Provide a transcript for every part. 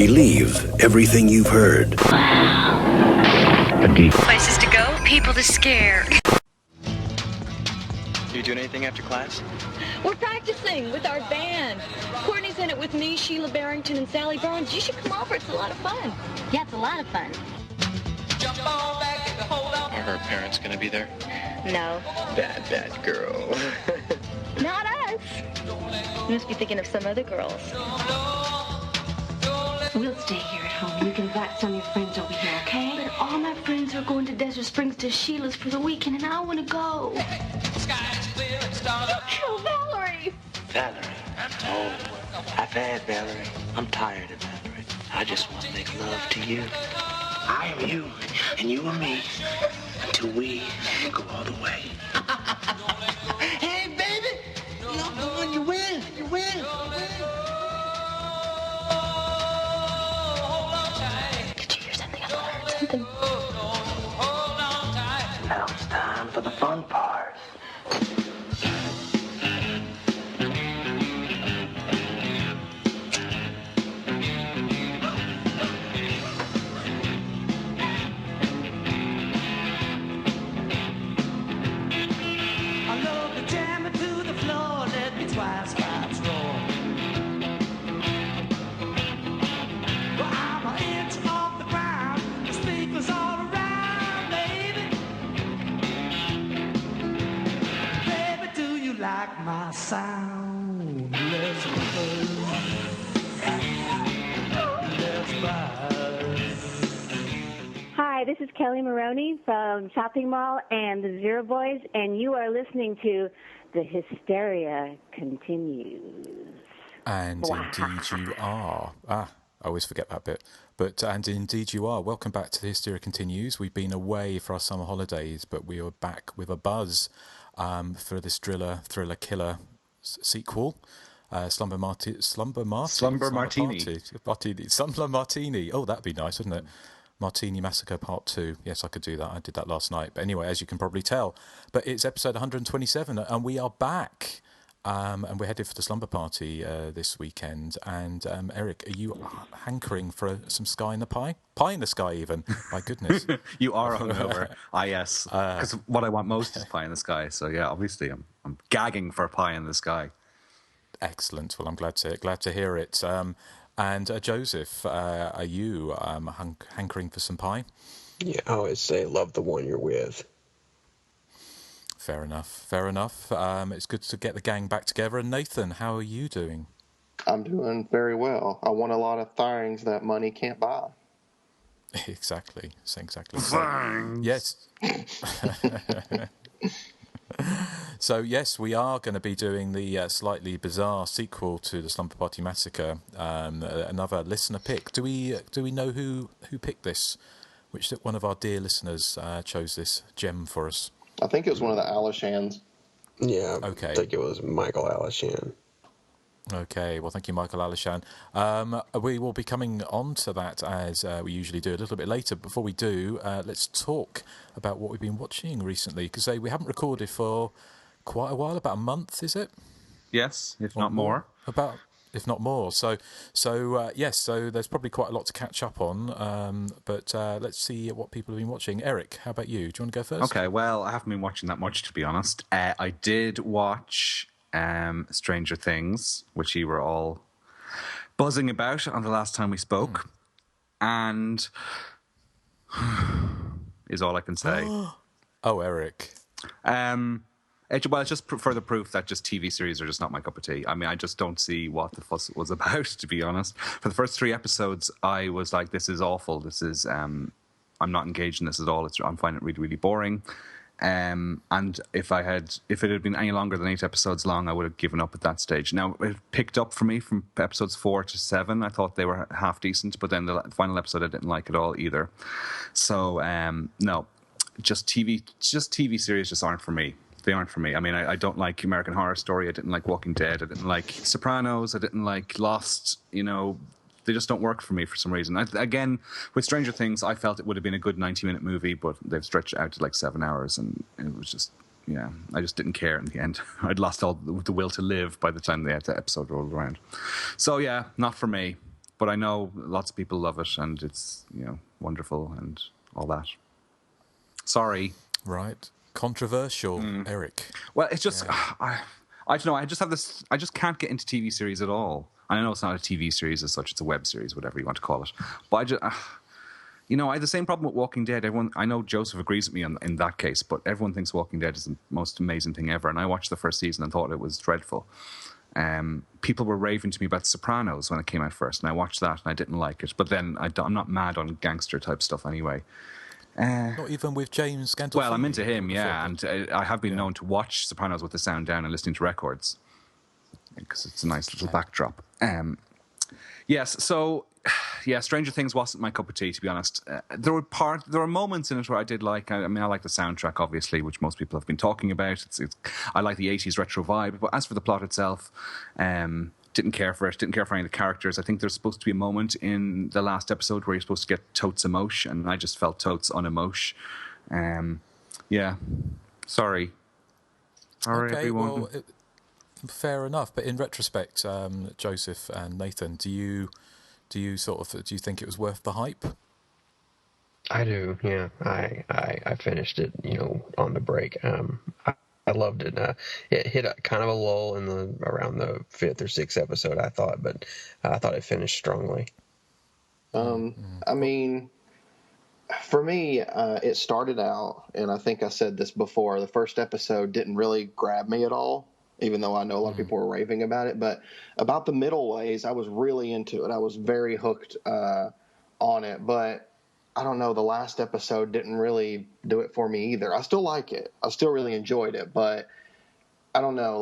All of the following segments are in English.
Believe everything you've heard. Places to go, people to scare. You doing anything after class? We're practicing with our band. Courtney's in it with me, Sheila Barrington, and Sally Burns. You should come over. It's a lot of fun. Yeah, it's a lot of fun. Are her parents gonna be there? No, Bad girl. not us. You must be thinking of some other girls. We'll stay here at home. You can invite some of your friends over here, okay? But all my friends are going to Desert Springs to Sheila's for the weekend, and I want to go. Oh, Valerie! Valerie? Oh, I've had Valerie. I'm tired of Valerie. I just want to make love to you. I am you, and you are me, until we go all the way. Hey, baby! You win! You win! Did you hear something? I thought I heard something. Now it's time for the fun part. My sound, let's Hi, this is Kelly Maroney from Shopping Mall and the Zero Boys, and you are listening to The Hysteria Continues. And indeed you are. I always forget that bit. But and indeed you are. Welcome back to The Hysteria Continues. We've been away for our summer holidays, but we are back with a buzz for this thriller killer sequel. Slumber Martini. Slumber Martini. Oh, that'd be nice, wouldn't it? Martini Massacre Part 2. Yes, I could do that. I did that last night. But anyway, as you can probably tell. But it's episode 127, and we are back. And we're headed for the slumber party this weekend. And Erik, are you hankering for some sky in the pie? Pie in the sky, even. My goodness. You are hungover. Yes. Because what I want most is pie in the sky. So yeah, obviously I'm gagging for pie in the sky. Excellent. Well, I'm glad to hear it. And Joseph, are you hankering for some pie? Yeah, I always say love the one you're with. Fair enough. It's good to get the gang back together. And Nathan, how are you doing? I'm doing very well. I want a lot of things that money can't buy. Exactly. So, yes. So, yes, we are going to be doing the slightly bizarre sequel to the Slumber Party Massacre, another listener pick. Do we know who picked this? Which one of our dear listeners chose this gem for us? I think it was one of the Alishans. Yeah, okay. I think it was Michael Alishan. Okay, well, thank you, Michael Alishan. We will be coming on to that as we usually do a little bit later. Before we do, let's talk about what we've been watching recently, because we haven't recorded for quite a while, about a month, is it? Yes, if not more. If not more. So there's probably quite a lot to catch up on, but let's see what people have been watching. Erik, how about you? Do you want to go first? Okay, well, I haven't been watching that much, to be honest. I did watch Stranger Things, which you were all buzzing about on the last time we spoke, and is all I can say. Oh, Erik. It's just further proof that just TV series are just not my cup of tea. I mean, I just don't see what the fuss was about, to be honest. For the first 3 episodes, I was like, this is awful. This is, I'm not engaged in this at all. I'm finding it really, really boring. And if it had been any longer than 8 episodes long, I would have given up at that stage. Now, it picked up for me from episodes 4 to 7. I thought they were half decent, but then the final episode I didn't like at all either. So, no, just TV series just aren't for me. They aren't for me. I mean, I don't like American Horror Story. I didn't like Walking Dead. I didn't like Sopranos. I didn't like Lost. You know, they just don't work for me for some reason. Again, with Stranger Things, I felt it would have been a good 90-minute movie, but they've stretched it out to like 7 hours, and it was just, yeah, I just didn't care in the end. I'd lost all the will to live by the time the episode rolled around. So, yeah, not for me. but I know lots of people love it, and it's wonderful and all that. Sorry. Right. Controversial, Erik. Well, it's just I don't know. I just have this. I just can't get into TV series at all. And I know it's not a TV series as such; it's a web series, whatever you want to call it. But I just, I had the same problem with Walking Dead. I know Joseph agrees with me in that case, but everyone thinks Walking Dead is the most amazing thing ever. And I watched the first season and thought it was dreadful. People were raving to me about Sopranos when it came out first, and I watched that and I didn't like it. But then I'm not mad on gangster type stuff anyway. Not even with James Gandolfini. Well, I'm into him, yeah, and I have been known to watch Sopranos with the sound down and listening to records because it's a nice little backdrop. Yes, so Stranger Things wasn't my cup of tea, to be honest. There were moments in it where I did like. I like the soundtrack, obviously, which most people have been talking about. I like the 80s retro vibe, but as for the plot itself, didn't care for it. Didn't care for any of the characters. I think there's supposed to be a moment in the last episode where you're supposed to get totes emotion, and I just felt totes unemotion. Sorry, okay, everyone. Well, fair enough. But in retrospect, Joseph and Nathan, do you think it was worth the hype? I do. Yeah, I finished it. On the break. I loved it. It hit kind of a lull around the 5th or 6th episode, I thought, but I thought it finished strongly. I mean, for me, it started out, and I think I said this before, the first episode didn't really grab me at all, even though I know a lot of people were raving about it. But about the middle ways, I was really into it. I was very hooked on it, but I don't know, the last episode didn't really do it for me either. I still like it. I still really enjoyed it, but I don't know,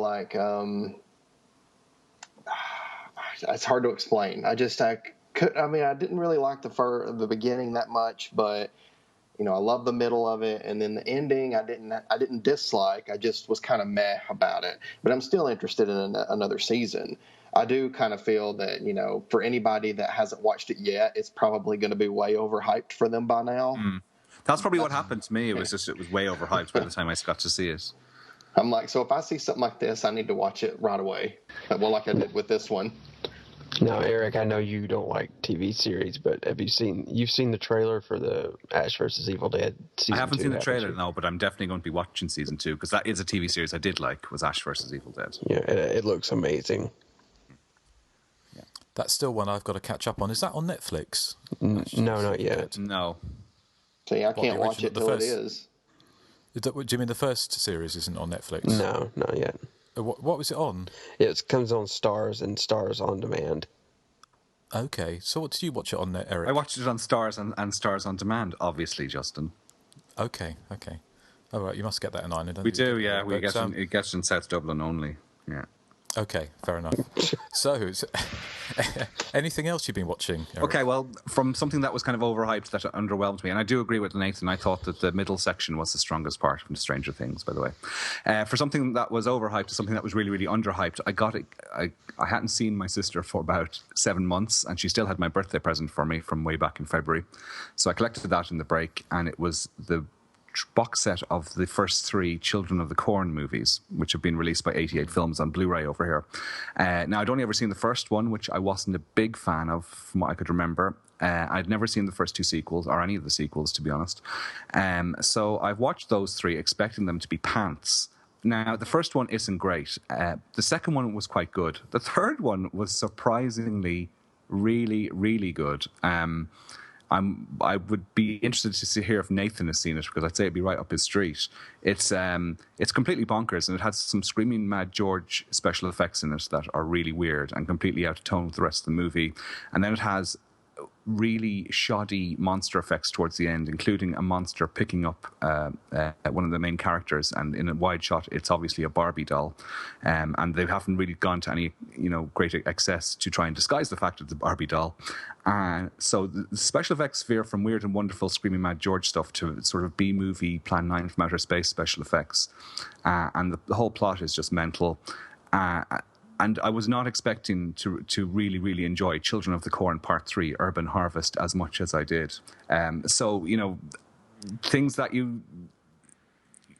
it's hard to explain. I didn't really like the beginning that much, but I love the middle of it, and then the ending I didn't dislike. I just was kind of meh about it. But I'm still interested in another season. I do kind of feel that, for anybody that hasn't watched it yet, it's probably going to be way overhyped for them by now. That's probably what happened to me. It was way overhyped by the time I got to see it. I'm like, so if I see something like this, I need to watch it right away. Well, like I did with this one. Now, Erik, I know you don't like TV series, but you've seen the trailer for the Ash vs. Evil Dead season 2? I haven't seen the trailer, no, but I'm definitely going to be watching season 2 because that is a TV series I did like, was Ash vs. Evil Dead. Yeah, it looks amazing. That's still one I've got to catch up on. Is that on Netflix? No, not yet. No. See, I can't watch it till it is. Do you mean the first series isn't on Netflix? No, not yet. What was it on? It comes on Stars and Stars on Demand. Okay, so what did you watch it on there, Erik? I watched it on Stars and Stars on Demand, obviously, Justin. Okay. All right, you must get that in Ireland. We do, yeah. It gets in South Dublin only, yeah. Okay, fair enough. So, anything else you've been watching, Erik? Okay, well, from something that was kind of overhyped that underwhelmed me, and I do agree with Nathan, I thought that the middle section was the strongest part from Stranger Things, by the way. For something that was overhyped to something that was really, really underhyped, I hadn't seen my sister for about 7 months, and she still had my birthday present for me from way back in February. So I collected that in the break, and it was the box set of the first 3 Children of the Corn movies, which have been released by 88 Films on Blu-ray over here. Now, I'd only ever seen the first one, which I wasn't a big fan of, from what I could remember. I'd never seen the first 2 sequels, or any of the sequels, to be honest. So I've watched those 3, expecting them to be pants. Now, the first one isn't great. The second one was quite good. The third one was surprisingly really, really good. I would be interested to hear if Nathan has seen it, because I'd say it'd be right up his street. It's completely bonkers, and it has some screaming Mad George special effects in it that are really weird and completely out of tone with the rest of the movie. And then it has really shoddy monster effects towards the end, including a monster picking up one of the main characters, and in a wide shot it's obviously a Barbie doll, and they haven't really gone to any great excess to try and disguise the fact it's a Barbie doll. So the special effects veer from weird and wonderful screaming Mad George stuff to sort of B-movie Plan 9 from Outer Space special effects, and the whole plot is just mental. And I was not expecting to really, really enjoy Children of the Corn Part 3, Urban Harvest, as much as I did. So, things that you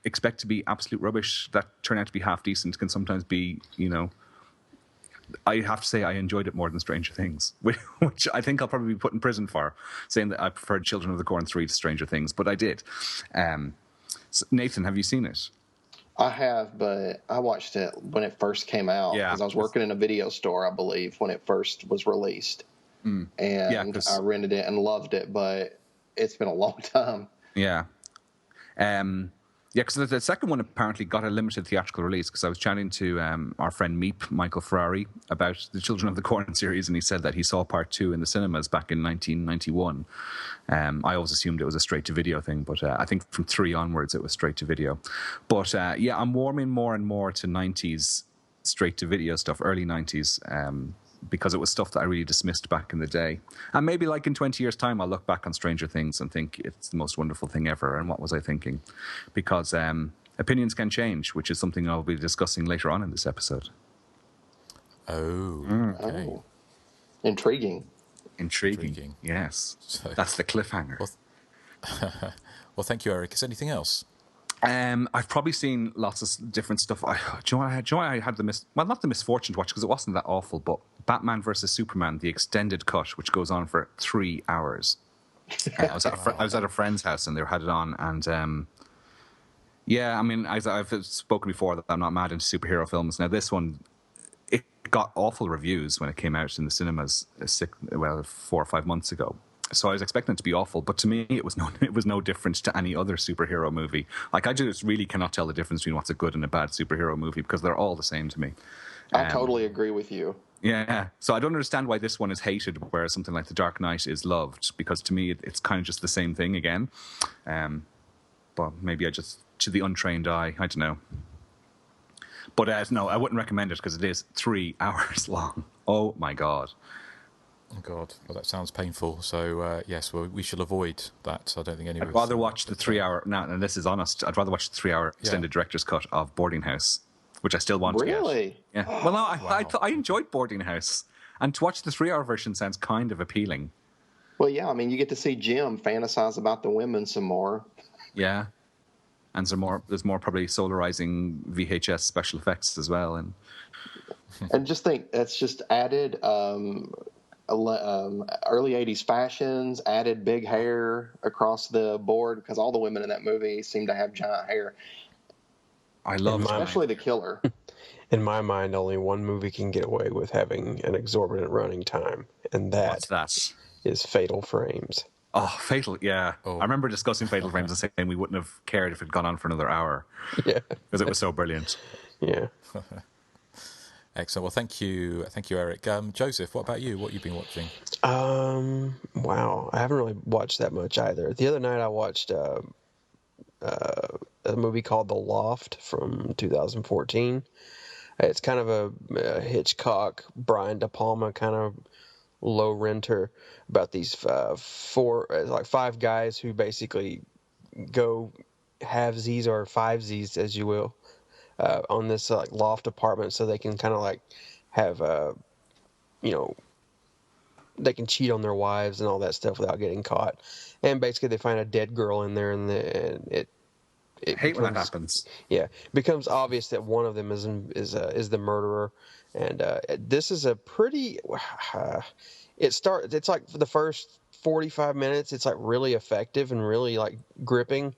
expect to be absolute rubbish that turn out to be half decent can sometimes be, I have to say I enjoyed it more than Stranger Things, which I think I'll probably be put in prison for, saying that I preferred Children of the Corn 3 to Stranger Things, but I did. So Nathan, have you seen it? I have, but I watched it when it first came out because I was working in a video store, I believe, when it first was released. And I rented it and loved it, but it's been a long time. Yeah. Because the second one apparently got a limited theatrical release, because I was chatting to our friend Meep, Michael Ferrari, about the Children of the Corn series, and he said that he saw part 2 in the cinemas back in 1991. I always assumed it was a straight-to-video thing, but I think from 3 onwards it was straight-to-video. But I'm warming more and more to 90s straight-to-video stuff, early 90s, because it was stuff that I really dismissed back in the day. And maybe like in 20 years' time, I'll look back on Stranger Things and think it's the most wonderful thing ever. And what was I thinking? Because opinions can change, which is something I'll be discussing later on in this episode. Okay. Oh. Intriguing. Yes. So, that's the cliffhanger. Well, thank you, Erik. Is there anything else? I've probably seen lots of different stuff. Do you know what I had not the misfortune to watch, because it wasn't that awful, but Batman vs Superman, the extended cut, which goes on for 3 hours. I was at a friend's house and they had it on, and I mean, I've spoken before that I'm not mad into superhero films. Now this one, it got awful reviews when it came out in the cinemas 4 or 5 months ago. So I was expecting it to be awful, but to me it was no different to any other superhero movie. Like, I just really cannot tell the difference between what's a good and a bad superhero movie, because they're all the same to me. I totally agree with you. Yeah, so I don't understand why this one is hated, whereas something like The Dark Knight is loved, because to me it's kind of just the same thing again. But maybe to the untrained eye, I don't know. But no, I wouldn't recommend it, because it is 3 hours long. Oh my God. Oh God, well that sounds painful. So yes, we shall avoid that. I don't think anyone. I'd rather watch the 3 hour. Now, and this is honest. I'd rather watch the 3 hour extended director's cut of Boarding House, which I still want to get. Really? Yeah. Well, no, I enjoyed Boarding House, and to watch the 3 hour version sounds kind of appealing. Well, yeah. I mean, you get to see Jim fantasize about the women some more. Yeah, and there's more probably solarizing VHS special effects as well, and just think that's just added. Early 80s fashions, added big hair across the board, because all the women in that movie seem to have giant hair. I love especially the killer. In my mind, only one movie can get away with having an exorbitant running time, and that is Fatal Frames. Oh, Fatal, yeah. Oh. I remember discussing Fatal Frames and saying we wouldn't have cared if it had gone on for another hour. Yeah. Because it was so brilliant. Yeah. Excellent. Well, thank you, Erik. Joseph, what about you? What have you been watching? Wow, I haven't really watched that much either. The other night I watched a movie called The Loft from 2014. It's kind of a Hitchcock, Brian De Palma kind of low renter about these 5 guys who basically go halvesies or fivesies, as you will. On this loft apartment, so they can kind of have they can cheat on their wives and all that stuff without getting caught. And basically, they find a dead girl in there, and it hate when that happens. Yeah, it becomes obvious that one of them is the murderer, and this is a pretty. It's like for the first 45 minutes, it's like really effective and really like gripping.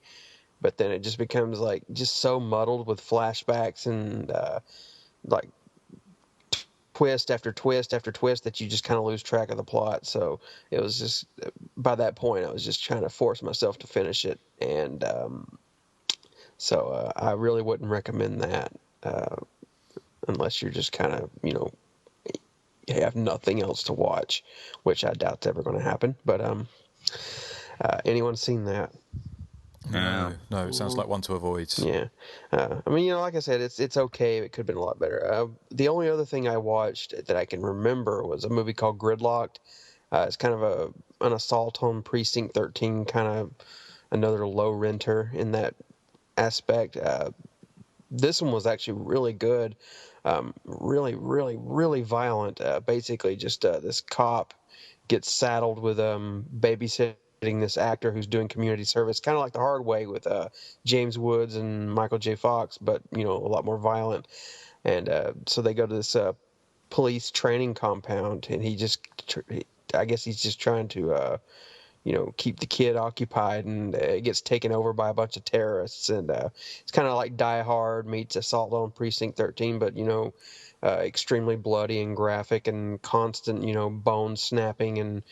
But then it just becomes just so muddled with flashbacks and twist after twist after twist that you just kind of lose track of the plot. So it was just, by that point, I was just trying to force myself to finish it. And so I really wouldn't recommend that unless you're just kind of, have nothing else to watch, which I doubt's ever going to happen. But anyone seen that? No, it sounds like one to avoid. Yeah. I mean, like I said, it's okay. It could have been a lot better. The only other thing I watched that I can remember was a movie called Gridlocked. It's kind of an assault on Precinct 13, kind of another low renter in that aspect. This one was actually really good. Really, really, really violent. Basically, just this cop gets saddled with babysitting this actor who's doing community service, kind of like The Hard Way with James Woods and Michael J. Fox, but a lot more violent. And so they go to this police training compound, and I guess he's just trying to, keep the kid occupied, and it gets taken over by a bunch of terrorists, and it's kind of like Die Hard meets Assault on Precinct 13, but extremely bloody and graphic and constant, bone snapping and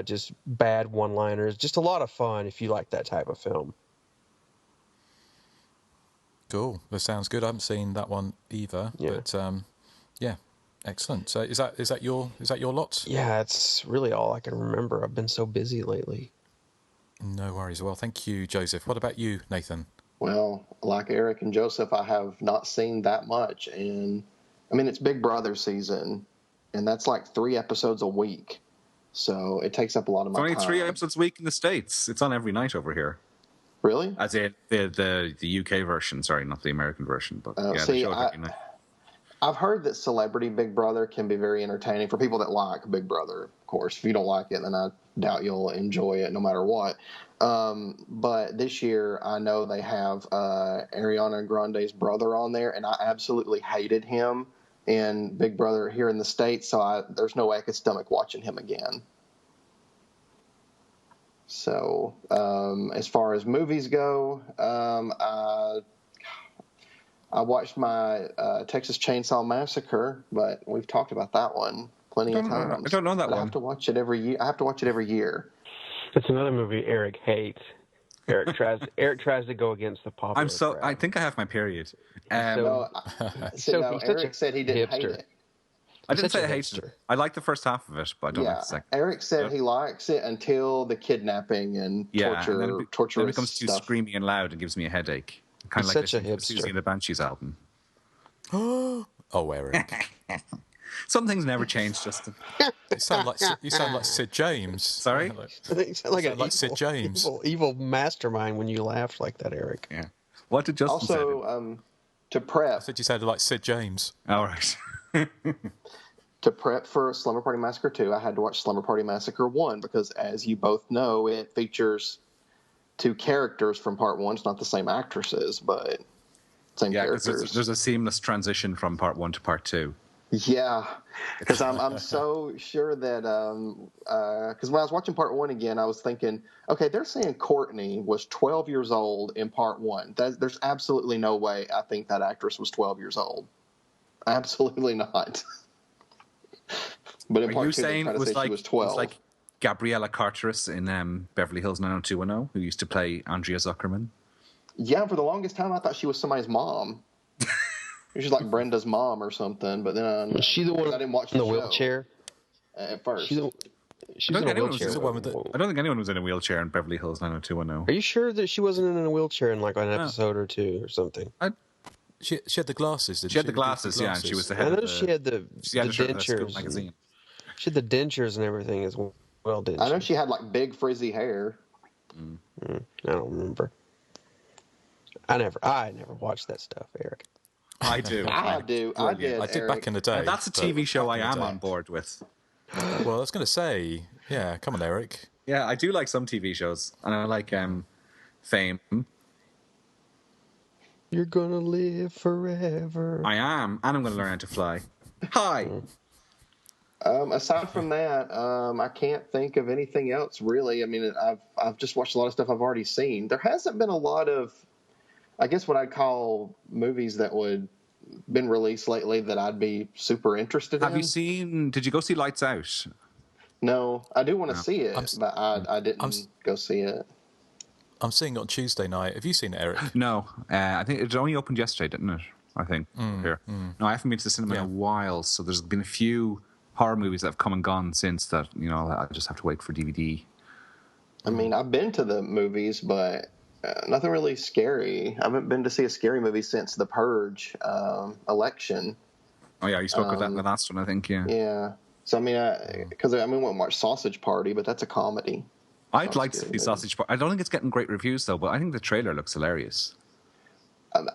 just bad one-liners. Just a lot of fun if you like that type of film. Cool. That sounds good. I haven't seen that one either, but yeah, excellent. So is that your lot? Yeah, it's really all I can remember. I've been so busy lately. No worries. Well, thank you, Joseph. What about you, Nathan? Well, like Erik and Joseph, I have not seen that much, and I mean it's Big Brother season, and that's like 3 episodes a week, so it takes up a lot of my time. It's only 3 episodes a week in the States. It's on every night over here. Really? As in the UK version, sorry, not the American version, but yeah, see, they show it every night. I've heard that Celebrity Big Brother can be very entertaining for people that like Big Brother, of course. If you don't like it, then I doubt you'll enjoy it no matter what. But this year, I know they have Ariana Grande's brother on there, and I absolutely hated him in Big Brother here in the States, so there's no way I could stomach watching him again. So as far as movies go, I watched my Texas Chainsaw Massacre, but we've talked about that one plenty of times. I don't know that one. I have to watch it every year. That's another movie Erik hates. Erik tries to go against the popular crowd. I think I have my period. Erik said he didn't hate it. I didn't say I hated it. I like the first half of it, but I don't like the second. Erik said he likes it until the kidnapping and torture. And then it becomes too screamy and loud and gives me a headache. Kind of like the Susie and the Banshees album. Oh, Erik. Some things never change, Justin. You sound like Sid James. Sorry? You sound like Sid James. Evil mastermind when you laughed like that, Erik. Yeah. What did Justin say? Also, to prep. I said you sounded like Sid James. All right. To prep for Slumber Party Massacre 2, I had to watch Slumber Party Massacre 1 because, as you both know, it features 2 characters from part 1. It's not the same actresses, but same characters. There's a seamless transition from part 1 to part 2. Yeah, because I'm so sure that because when I was watching part 1 again, I was thinking, okay, they're saying Courtney was 12 years old in part 1. There's absolutely no way I think that actress was 12 years old. Absolutely not. But in part 2, they try to say she was 12. It was like Gabriella Carteris in Beverly Hills 90210, who used to play Andrea Zuckerman. Yeah, for the longest time, I thought she was somebody's mom. She's like Brenda's mom or something. But then was she the one I didn't watch in the show wheelchair at first. I don't think anyone was in a wheelchair in Beverly Hills 90210. Are you sure that she wasn't in a wheelchair in like an episode or 2 or something? She had the glasses, didn't she? She had the glasses, yeah, and she was the head of the... she had the dentures. Magazine. She had the dentures and everything as well, didn't she? I know she had like big frizzy hair. I don't remember. I never watched that stuff, Erik. I do. I did. I did back in the day. And that's a TV show I am on board with. Well, I was going to say, yeah, come on, Erik. Yeah, I do like some TV shows, and I like Fame. You're gonna live forever. I am, and I'm going to learn how to fly. Hi. Aside from that, I can't think of anything else really. I mean, I've just watched a lot of stuff I've already seen. There hasn't been a lot of, I guess, what I'd call movies that would been released lately that I'd be super interested in. Did you go see Lights Out? No, I do want to see it, but I didn't go see it. I'm seeing it on Tuesday night. Have you seen it, Erik? No, I think it only opened yesterday, didn't it? I think here. No, I haven't been to the cinema in a while, so there's been a few horror movies that have come and gone since that. I just have to wait for DVD. I mean, I've been to the movies, but nothing really scary. I haven't been to see a scary movie since The Purge election. Oh yeah, you spoke about that in the last one, I think. Yeah. Yeah. So I mean, because we went and watched Sausage Party, but that's a comedy. I'd like to see Sausage Party. I don't think it's getting great reviews though, but I think the trailer looks hilarious.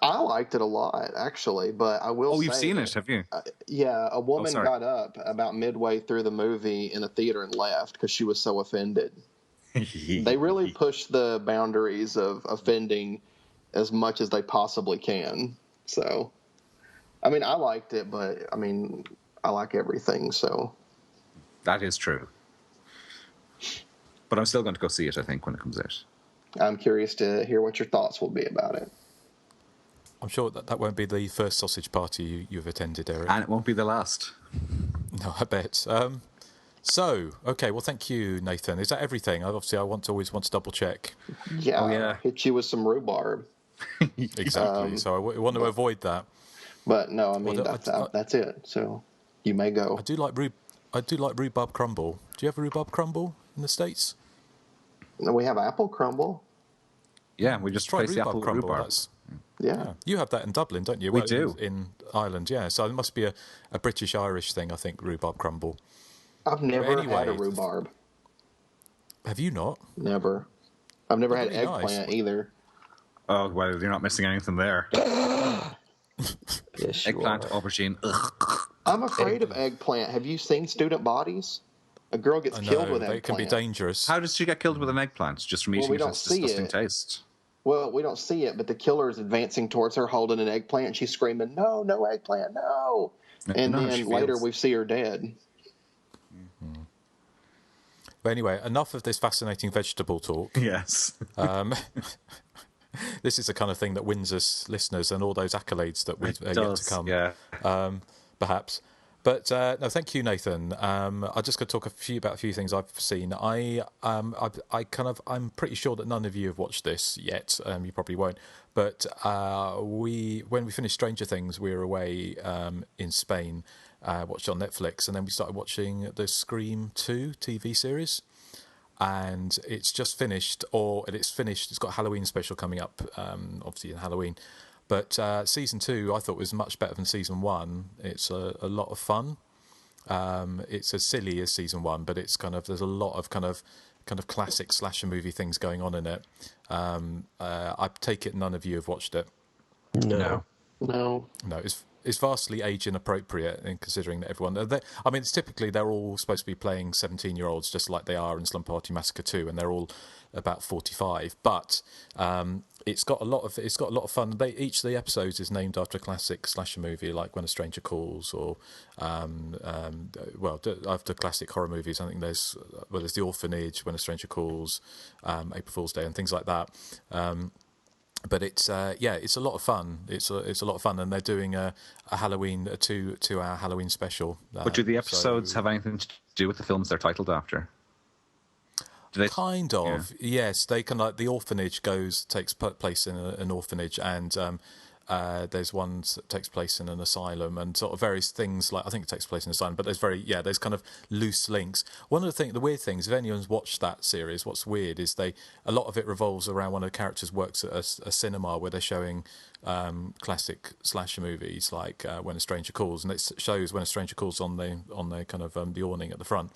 I liked it a lot, actually, but I will say... Oh, you've seen it, have you? Yeah, a woman got up about midway through the movie in a theater and left because she was so offended. They really push the boundaries of offending as much as they possibly can. So, I mean, I liked it, but, I mean, I like everything. So that is true. But I'm still going to go see it, I think, when it comes out. I'm curious to hear what your thoughts will be about it. I'm sure that won't be the first sausage party you've attended, Erik. And it won't be the last. No, I bet. So, okay, well, thank you, Nathan. Is that everything? Obviously, I always want to double check. Yeah, hit you with some rhubarb. Exactly. So I want to avoid that. But no, I mean that's it. So you may go. I do like rhubarb crumble. Do you have rhubarb crumble in the States? We have apple crumble. Yeah, we just try place the apple crumble. rhubarb. Yeah. You have that in Dublin, don't you? We do. In Ireland, yeah. So it must be a British-Irish thing, I think, rhubarb crumble. I've never had a rhubarb. Have you not? Never. I've never had Really eggplant nice. either. Oh, well, you're not missing anything there. Yes, Eggplant, aubergine. Ugh. I'm afraid of eggplant. Have you seen Student Bodies? A girl gets killed with eggplant. It can be dangerous. How does she get killed with an eggplant? Just from eating its disgusting taste? Well, we don't see it, but the killer is advancing towards her holding an eggplant, and she's screaming, "No, no eggplant, no!" And then later we see her dead. Mm-hmm. But anyway, enough of this fascinating vegetable talk. Yes. This is the kind of thing that wins us listeners and all those accolades that we've yet to come. Yeah. Perhaps. But no, thank you, Nathan. I'm just going to talk about a few things I've seen. I'm pretty sure that none of you have watched this yet. You probably won't. But when we finished Stranger Things, we were away in Spain, watched it on Netflix, and then we started watching the Scream 2 TV series. And it's just finished, it's got a Halloween special coming up, obviously in Halloween. But season 2 I thought was much better than season 1. It's a lot of fun. It's as silly as season 1, but it's there's a lot of kind of classic slasher movie things going on in it. I take it none of you have watched it. No. It's vastly age inappropriate in considering that everyone. It's typically they're all supposed to be playing 17-year-olds, just like they are in Slumber Massacre 2, and they're all about 45. But it's got a lot of fun. Each of the episodes is named after a classic slasher movie, like When a Stranger Calls, or after classic horror movies. I think there's The Orphanage, When a Stranger Calls, April Fool's Day, and things like that. But it's it's a lot of fun. It's a lot of fun, and they're doing a Halloween, a 2-hour Halloween special. But do the episodes have anything to do with the films they're titled after? Kind of, yes. They can The Orphanage takes place in an orphanage, and there's one that takes place in an asylum, and sort of various things. Like I think it takes place in an asylum, but there's kind of loose links. One of the weird things, if anyone's watched that series, what's weird is a lot of it revolves around one of the characters works at a cinema where they're showing classic slasher movies like When a Stranger Calls, and it shows When a Stranger Calls on the kind of the awning at the front.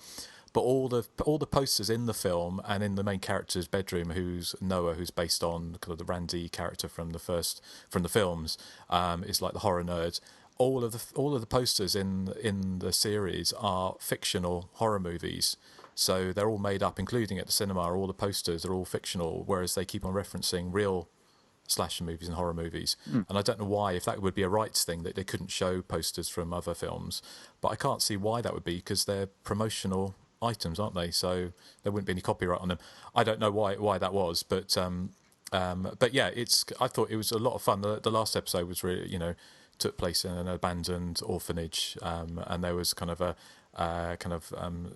But all the posters in the film and in the main character's bedroom, who's Noah, who's based on kind of the Randy character from the films, is like the horror nerd. All of the posters in the series are fictional horror movies, so they're all made up, including at the cinema. All the posters are all fictional, whereas they keep on referencing real slasher movies and horror movies. And I don't know why, if that would be a rights thing that they couldn't show posters from other films, but I can't see why that would be, because they're promotional items, aren't they? So there wouldn't be any copyright on them. I don't know why that was, but yeah, I thought it was a lot of fun. The last episode was really, took place in an abandoned orphanage, and there was kind of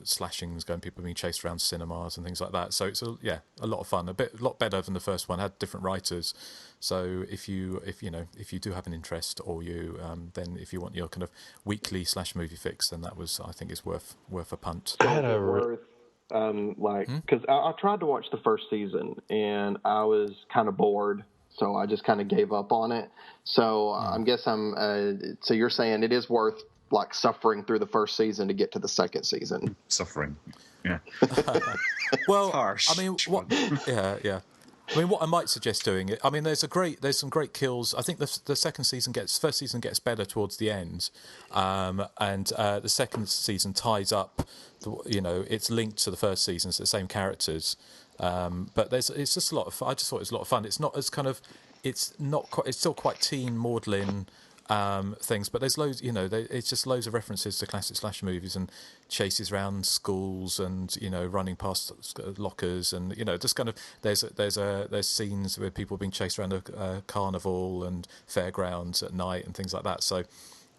slashings going, people being chased around cinemas and things like that. So it's a lot of fun, a lot better than the first one. Had different writers. So if you do have an interest, or then if you want your kind of weekly slash movie fix, then that was, I think, is worth a punt. Because I tried to watch the first season and I was kind of bored, so I just kind of gave up on it. So I guess so you're saying it is worth like suffering through the first season to get to the second season. Suffering, yeah. Well, harsh. I mean, yeah. I mean, what I might suggest doing, I mean, there's some great kills. I think the first season gets better towards the end, and the second season ties up. It's linked to the first season, it's the same characters, but it's just a lot of fun. I just thought it was a lot of fun. It's not as kind of, it's still quite teen, maudlin, things. But there's loads, it's just loads of references to classic slasher movies and chases around schools and running past lockers and just kind of there's scenes where people are being chased around a carnival and fairgrounds at night and things like that. So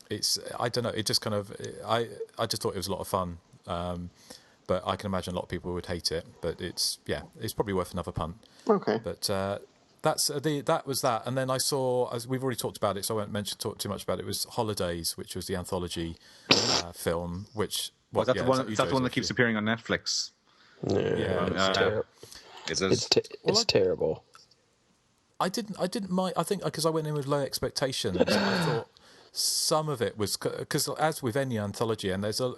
it's, I don't know, it just kind of, I just thought it was a lot of fun. But I can imagine a lot of people would hate it. But it's probably worth another punt. Okay. But that was that. And then I saw, as we've already talked about it, so I won't talk too much about it. It was Holidays, which was the anthology film. Which is that the one that keeps appearing on Netflix? It's terrible. I didn't mind. I think because I went in with low expectations. I thought some of it was because, as with any anthology, and there's a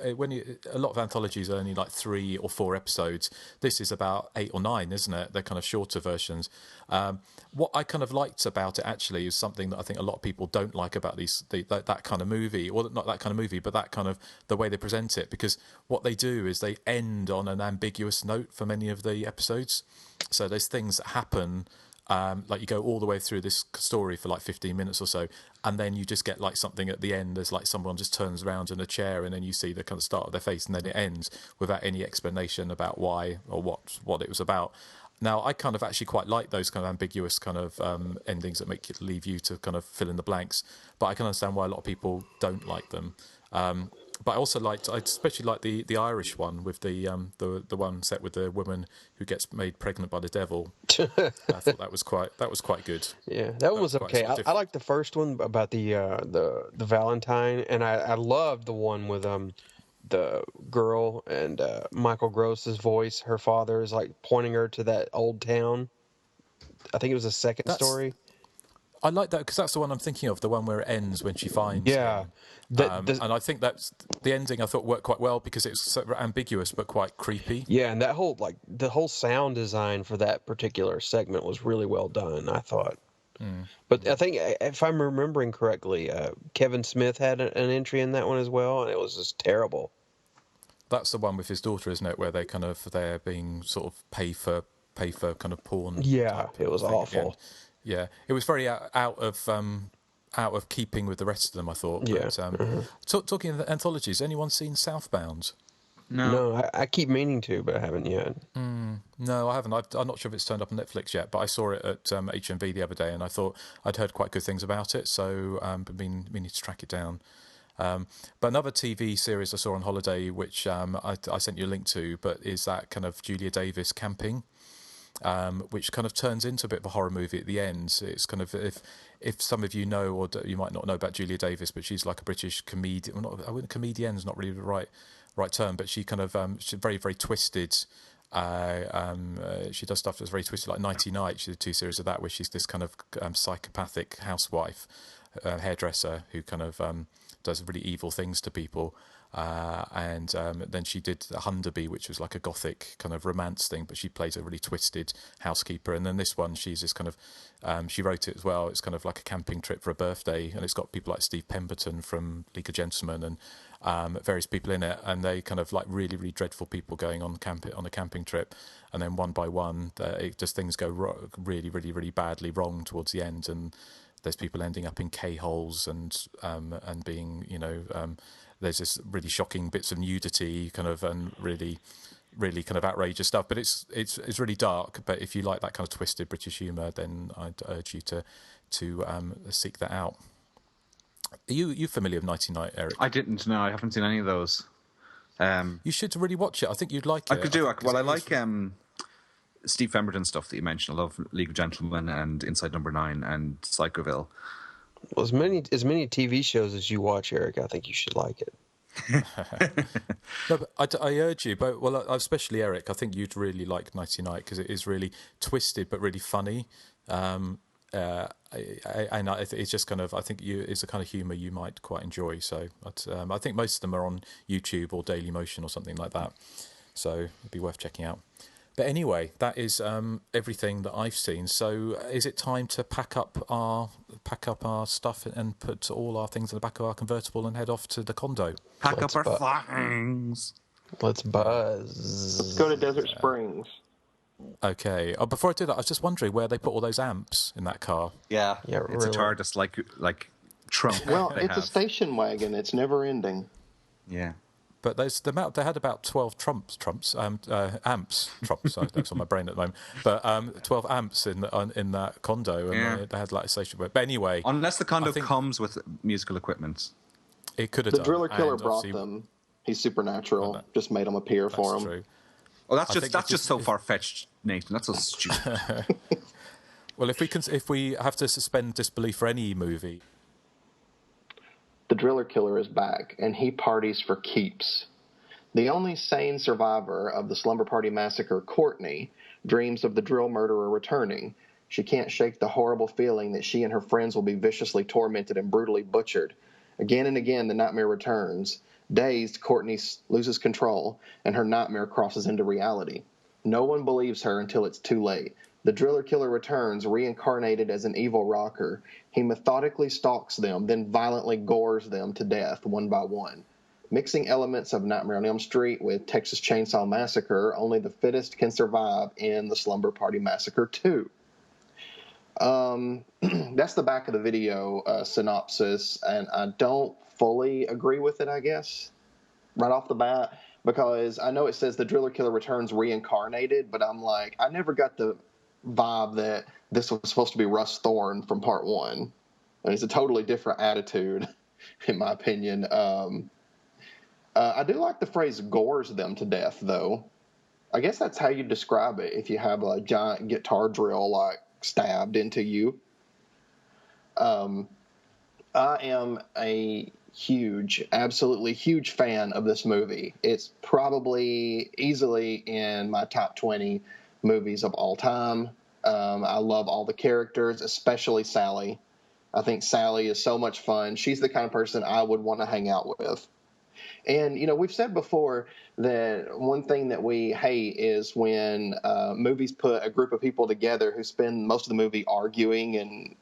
lot of anthologies are only like 3 or 4 episodes. This is about 8 or 9, isn't it? They're kind of shorter versions. What I kind of liked about it actually is something that I think a lot of people don't like about that kind of movie, or not that kind of movie, but that kind of the way they present it. Because what they do is they end on an ambiguous note for many of the episodes. So there's things that happen. Like you go all the way through this story for like 15 minutes or so, and then you just get like something at the end. There's like someone just turns around in a chair, and then you see the kind of start of their face, and then it ends without any explanation about why or what it was about. Now, I kind of actually quite like those kind of ambiguous kind of endings that leave you to kind of fill in the blanks. But I can understand why a lot of people don't like them. But I also I especially like the Irish one with the one set with the woman who gets made pregnant by the devil. I thought that was quite good. Yeah, that was okay. I like the first one about the Valentine, and I loved the one with the girl and Michael Gross's voice. Her father is like pointing her to that old town. I think it was the second story. I like that because that's the one I'm thinking of, the one where it ends when she finds him. And I think that's the ending. I thought worked quite well because it's so ambiguous but quite creepy. Yeah, and that whole the whole sound design for that particular segment was really well done, I thought. But I think if I'm remembering correctly, Kevin Smith had an entry in that one as well, and it was just terrible. That's the one with his daughter, isn't it? Where they're being sort of pay for kind of porn. Yeah, it was awful. Again. Yeah, it was very out of keeping with the rest of them, I thought. Yeah. But, talking of anthologies, anyone seen Southbound? No, I keep meaning to, but I haven't yet. No, I haven't. I'm not sure if it's turned up on Netflix yet, but I saw it at HMV the other day, and I thought I'd heard quite good things about it, so I've been meaning to track it down. But another TV series I saw on holiday, which I sent you a link to, but is that kind of Julia Davis Camping. Which kind of turns into a bit of a horror movie at the end. It's kind of, if some of you know, or you might not know about Julia Davis, but she's like a British comedian. Well, comedian is not really the right term, but she kind of she's very, very twisted. She does stuff that's very twisted, like Nighty Night. She did 2 series of that, where she's this kind of psychopathic housewife, hairdresser who kind of does really evil things to people. And then she did the Hunderby, which was like a gothic kind of romance thing, but she plays a really twisted housekeeper. And then this one, she's this kind of, she wrote it as well. It's kind of like a camping trip for a birthday, and it's got people like Steve Pemberton from League of Gentlemen and various people in it, and they kind of like really, really dreadful people going on a camping trip, and then one by one, things go really, really, really badly wrong towards the end, and there's people ending up in K-holes and being, there's this really shocking bits of nudity, kind of, and really, really kind of outrageous stuff. But it's really dark. But if you like that kind of twisted British humour, then I'd urge you to seek that out. Are you familiar with Nighty Night, Eric? I didn't. No, I haven't seen any of those. You should really watch it. I think you'd like it. I could do it. Well, I like Steve Pemberton stuff that you mentioned. I love League of Gentlemen and Inside Number 9 and Psychoville. Well, as many TV shows as you watch, Eric, I think you should like it. No, but I urge you, but especially Eric, I think you'd really like Nighty Night because it is really twisted but really funny. And it's just kind of, I think it's a kind of humour you might quite enjoy. So I think most of them are on YouTube or Daily Motion or something like that. So it'd be worth checking out. But anyway, that is everything that I've seen. So is it time to pack up our stuff and put all our things in the back of our convertible and head off to the condo? Let's up our things. Let's buzz. Let's go to Desert Springs. Okay. Oh, before I do that, I was just wondering where they put all those amps in that car. Yeah, it's really. a TARDIS like trunk. Well, it's a station wagon. It's never ending. Yeah. But they had about 12 amps. Sorry, that's on my brain at the moment. But 12 amps in that condo, and they had like a station. But anyway, unless the condo comes with musical equipment, it could have. The Driller Killer brought them. He's supernatural. Just made them appear for him. True. Oh, that's just so far fetched, Nathan. That's so stupid. Well, if we have to suspend disbelief for any movie. The Driller Killer is back, and he parties for keeps. The only sane survivor of the Slumber Party Massacre, Courtney, dreams of the drill murderer returning. She can't shake the horrible feeling that she and her friends will be viciously tormented and brutally butchered. Again and again, the nightmare returns. Dazed, Courtney loses control, and her nightmare crosses into reality. No one believes her until it's too late. The Driller Killer returns, reincarnated as an evil rocker. He methodically stalks them, then violently gores them to death, one by one. Mixing elements of Nightmare on Elm Street with Texas Chainsaw Massacre, only the fittest can survive in the Slumber Party Massacre 2. That's the back of the video synopsis, and I don't fully agree with it, I guess, right off the bat, because I know it says the Driller Killer returns reincarnated, but I'm like, I never got the vibe that this was supposed to be Russ Thorne from part 1. And it's a totally different attitude, in my opinion. I do like the phrase gores them to death, though. I guess that's how you describe it if you have a giant guitar drill, like, stabbed into you. I am a absolutely huge fan of this movie. It's probably easily in my top 20 movies of all time. I love all the characters, especially Sally. I think Sally is so much fun. She's the kind of person I would want to hang out with. And, we've said before that one thing that we hate is when movies put a group of people together who spend most of the movie arguing, and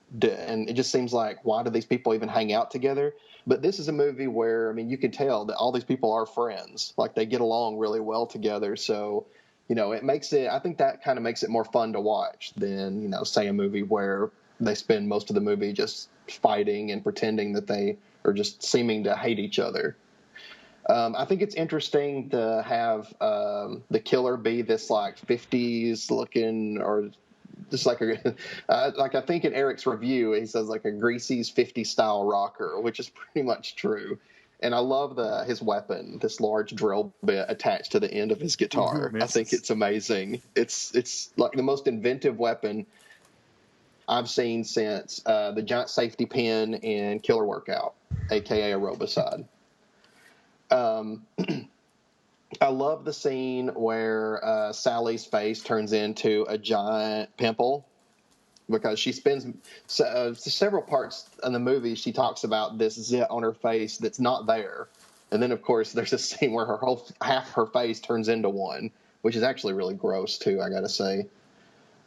it just seems like, why do these people even hang out together? But this is a movie where, you can tell that all these people are friends. Like, they get along really well together. So, it makes it, I think that kind of makes it more fun to watch than, say a movie where they spend most of the movie just fighting and pretending that they are just seeming to hate each other. I think it's interesting to have the killer be this like 50s looking, or just like like I think in Eric's review he says like a Greasy's 50s style rocker, which is pretty much true. And I love his weapon, this large drill bit attached to the end of his guitar. I think it's amazing. It's like the most inventive weapon I've seen since the giant safety pin in Killer Workout, aka a Robicide. I love the scene where Sally's face turns into a giant pimple, because she spends several parts in the movie she talks about this zit on her face that's not there. And then, of course, there's a scene where half her face turns into one, which is actually really gross, too, I gotta say.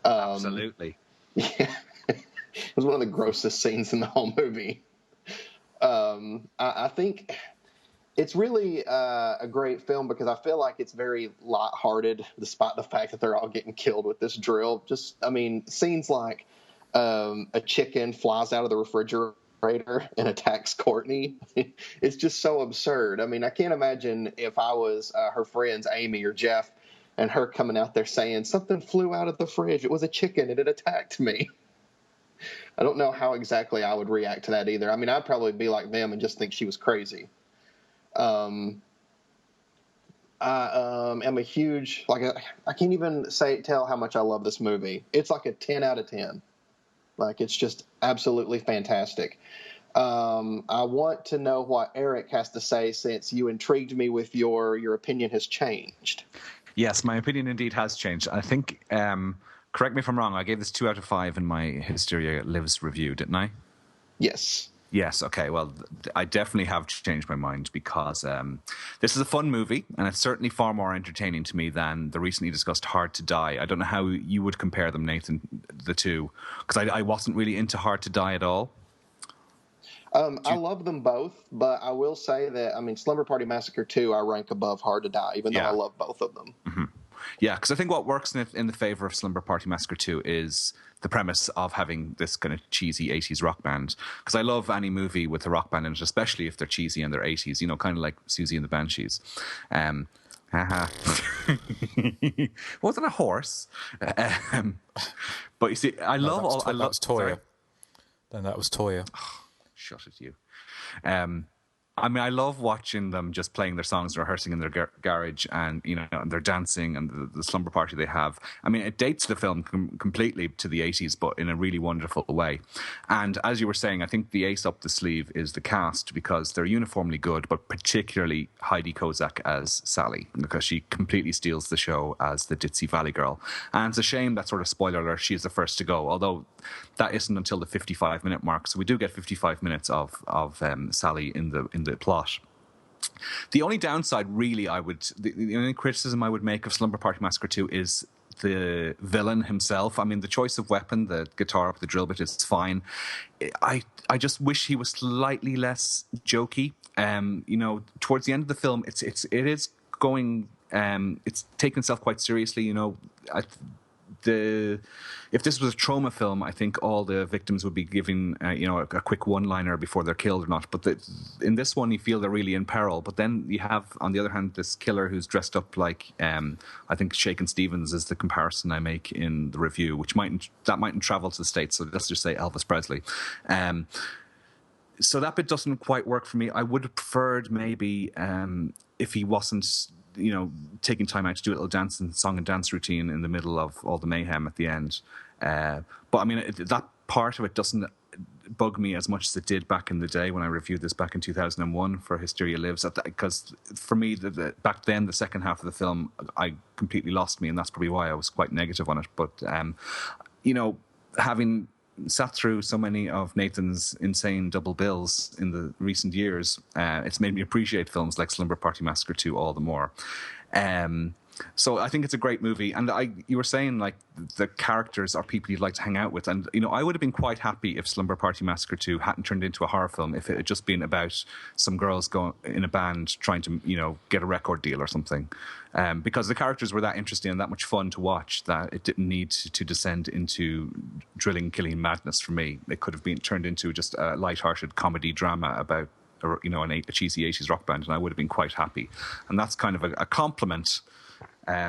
Absolutely. Yeah. It was one of the grossest scenes in the whole movie. I think it's really a great film because I feel like it's very lighthearted, despite the fact that they're all getting killed with this drill. Scenes like a chicken flies out of the refrigerator and attacks Courtney. It's just so absurd. I can't imagine if I was her friends, Amy or Jeff, and her coming out there saying, something flew out of the fridge. It was a chicken and it attacked me. I don't know how exactly I would react to that either. I'd probably be like them and just think she was crazy. I am a huge, I can't even tell how much I love this movie. It's like a 10 out of 10. It's just absolutely fantastic. I want to know what Erik has to say, since you intrigued me with your opinion has changed. Yes, my opinion indeed has changed. I think, correct me if I'm wrong, I gave this 2 out of 5 in my Hysteria Lives review, didn't I? Yes. Yes, okay. Well, I definitely have changed my mind, because this is a fun movie, and it's certainly far more entertaining to me than the recently discussed Hard to Die. I don't know how you would compare them, Nathan, the two, because I wasn't really into Hard to Die at all. I love them both, but I will say that, Slumber Party Massacre 2 I rank above Hard to Die, even though I love both of them. Mm-hmm. Yeah, because I think what works in the favor of Slumber Party Massacre 2 is the premise of having this kind of cheesy 80s rock band. Because I love any movie with a rock band in it, especially if they're cheesy and they're 80s, you know, kind of like Susie and the Banshees. Wasn't a horse. But you see, I love all... That was Toya. Then that was Toya. Oh, shut it, you. I mean, I love watching them just playing their songs, rehearsing in their garage, and you know, and they're dancing, and the slumber party they have. I mean, it dates the film completely to the 80s, but in a really wonderful way. And as you were saying, I think the ace up the sleeve is the cast, because they're uniformly good, but particularly Heidi Kozak as Sally, because she completely steals the show as the ditzy Valley girl. And it's a shame that, sort of spoiler alert, she's the first to go, although that isn't until the 55-minute mark. So we do get 55 minutes of Sally in the plot. The only downside, really, the only criticism I would make of Slumber Party Massacre 2 is the villain himself. I mean, the choice of weapon, the guitar with the drill bit, is fine. I just wish he was slightly less jokey. You know, towards the end of the film, it is going. It's taking itself quite seriously. You know, if this was a trauma film, I think all the victims would be given, you know, a quick one-liner before they're killed or not. But in this one, you feel they're really in peril. But then you have, on the other hand, this killer who's dressed up like, I think Shakin' Stevens is the comparison I make in the review, which mightn't travel to the States. So let's just say Elvis Presley. So that bit doesn't quite work for me. I would have preferred maybe if he wasn't, you know, taking time out to do a little song and dance routine in the middle of all the mayhem at the end. But I mean, that part of it doesn't bug me as much as it did back in the day when I reviewed this back in 2001 for Hysteria Lives. Because for me, back then, the second half of the film, I completely lost me, and that's probably why I was quite negative on it. But, you know, having sat through so many of Nathan's insane double bills in the recent years, it's made me appreciate films like Slumber Party Massacre 2 all the more. So I think it's a great movie. And you were saying, like, the characters are people you'd like to hang out with. And, you know, I would have been quite happy if Slumber Party Massacre 2 hadn't turned into a horror film, if it had just been about some girls going in a band trying to, you know, get a record deal or something. Because the characters were that interesting and that much fun to watch that it didn't need to descend into drilling, killing madness for me. It could have been turned into just a light-hearted comedy drama about, you know, a cheesy 80s rock band, and I would have been quite happy. And that's kind of a compliment.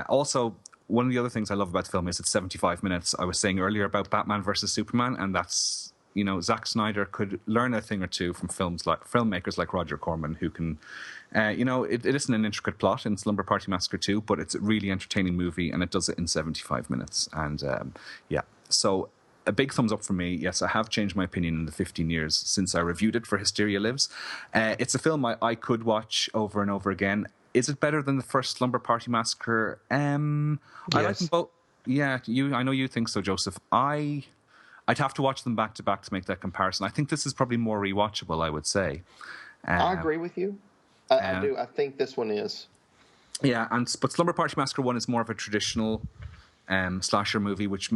Also, one of the other things I love about the film is it's 75 minutes. I was saying earlier about Batman versus Superman, and that's, you know, Zack Snyder could learn a thing or two from filmmakers like Roger Corman, who can, you know, it isn't an intricate plot in Slumber Party Massacre 2, but it's a really entertaining movie, and it does it in 75 minutes. And yeah, so a big thumbs up from me. Yes, I have changed my opinion in the 15 years since I reviewed it for Hysteria Lives. It's a film I could watch over and over again. Is it better than the first Slumber Party Massacre? Yes. I like them both. Yeah, I know you think so, Joseph. I'd have to watch them back to back to make that comparison. I think this is probably more rewatchable, I would say. I agree with you. I do. I think this one is. Yeah, but Slumber Party Massacre 1 is more of a traditional slasher movie, which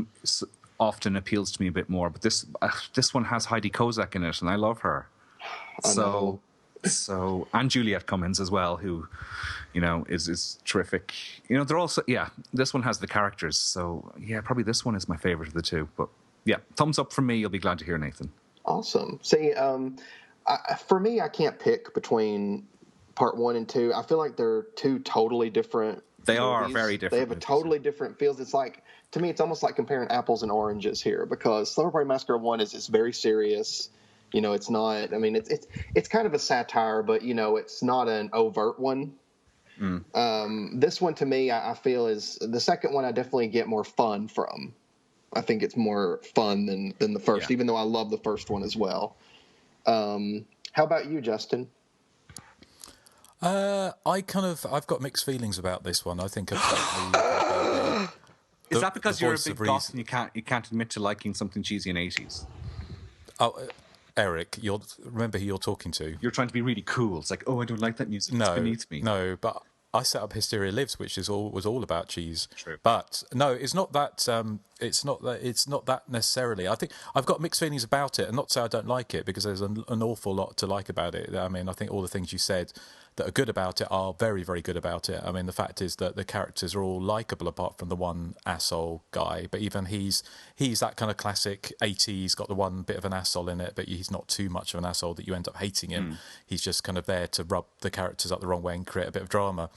often appeals to me a bit more. But this one has Heidi Kozak in it, and I love her. So and Juliette Cummins as well, who, you know, is terrific. You know, they're also, yeah, this one has the characters. So yeah, probably this one is my favorite of the two. But yeah, thumbs up from me. You'll be glad to hear, Nathan. Awesome. See, for me, I can't pick between part 1 and 2. I feel like they're two totally different. They are very different. They have a totally different feels. It's like, to me, it's almost like comparing apples and oranges here, because Slumber Party Massacre 1 is very serious. You know, it's not. I mean, it's kind of a satire, but you know, it's not an overt one. This one, to me, I feel is the second one. I definitely get more fun from. I think it's more fun than the first, even though I love the first one as well. How about you, Justin? I've got mixed feelings about this one. I think is that because you're a big goth and you can't admit to liking something cheesy in 80s? Oh. Erik, remember who you're talking to. You're trying to be really cool. It's like, oh, I don't like that music. It's beneath me. No, but I set up Hysteria Lives, which was all about cheese. True. But no, it's not that. It's not that necessarily. I think I've got mixed feelings about it, and not to say I don't like it, because there's an awful lot to like about it. I mean, I think all the things you said that are good about it are very, very good about it. I mean, the fact is that the characters are all likable apart from the one asshole guy. But even he's that kind of classic 80s, got the one bit of an asshole in it, but he's not too much of an asshole that you end up hating him. He's just kind of there to rub the characters up the wrong way and create a bit of drama.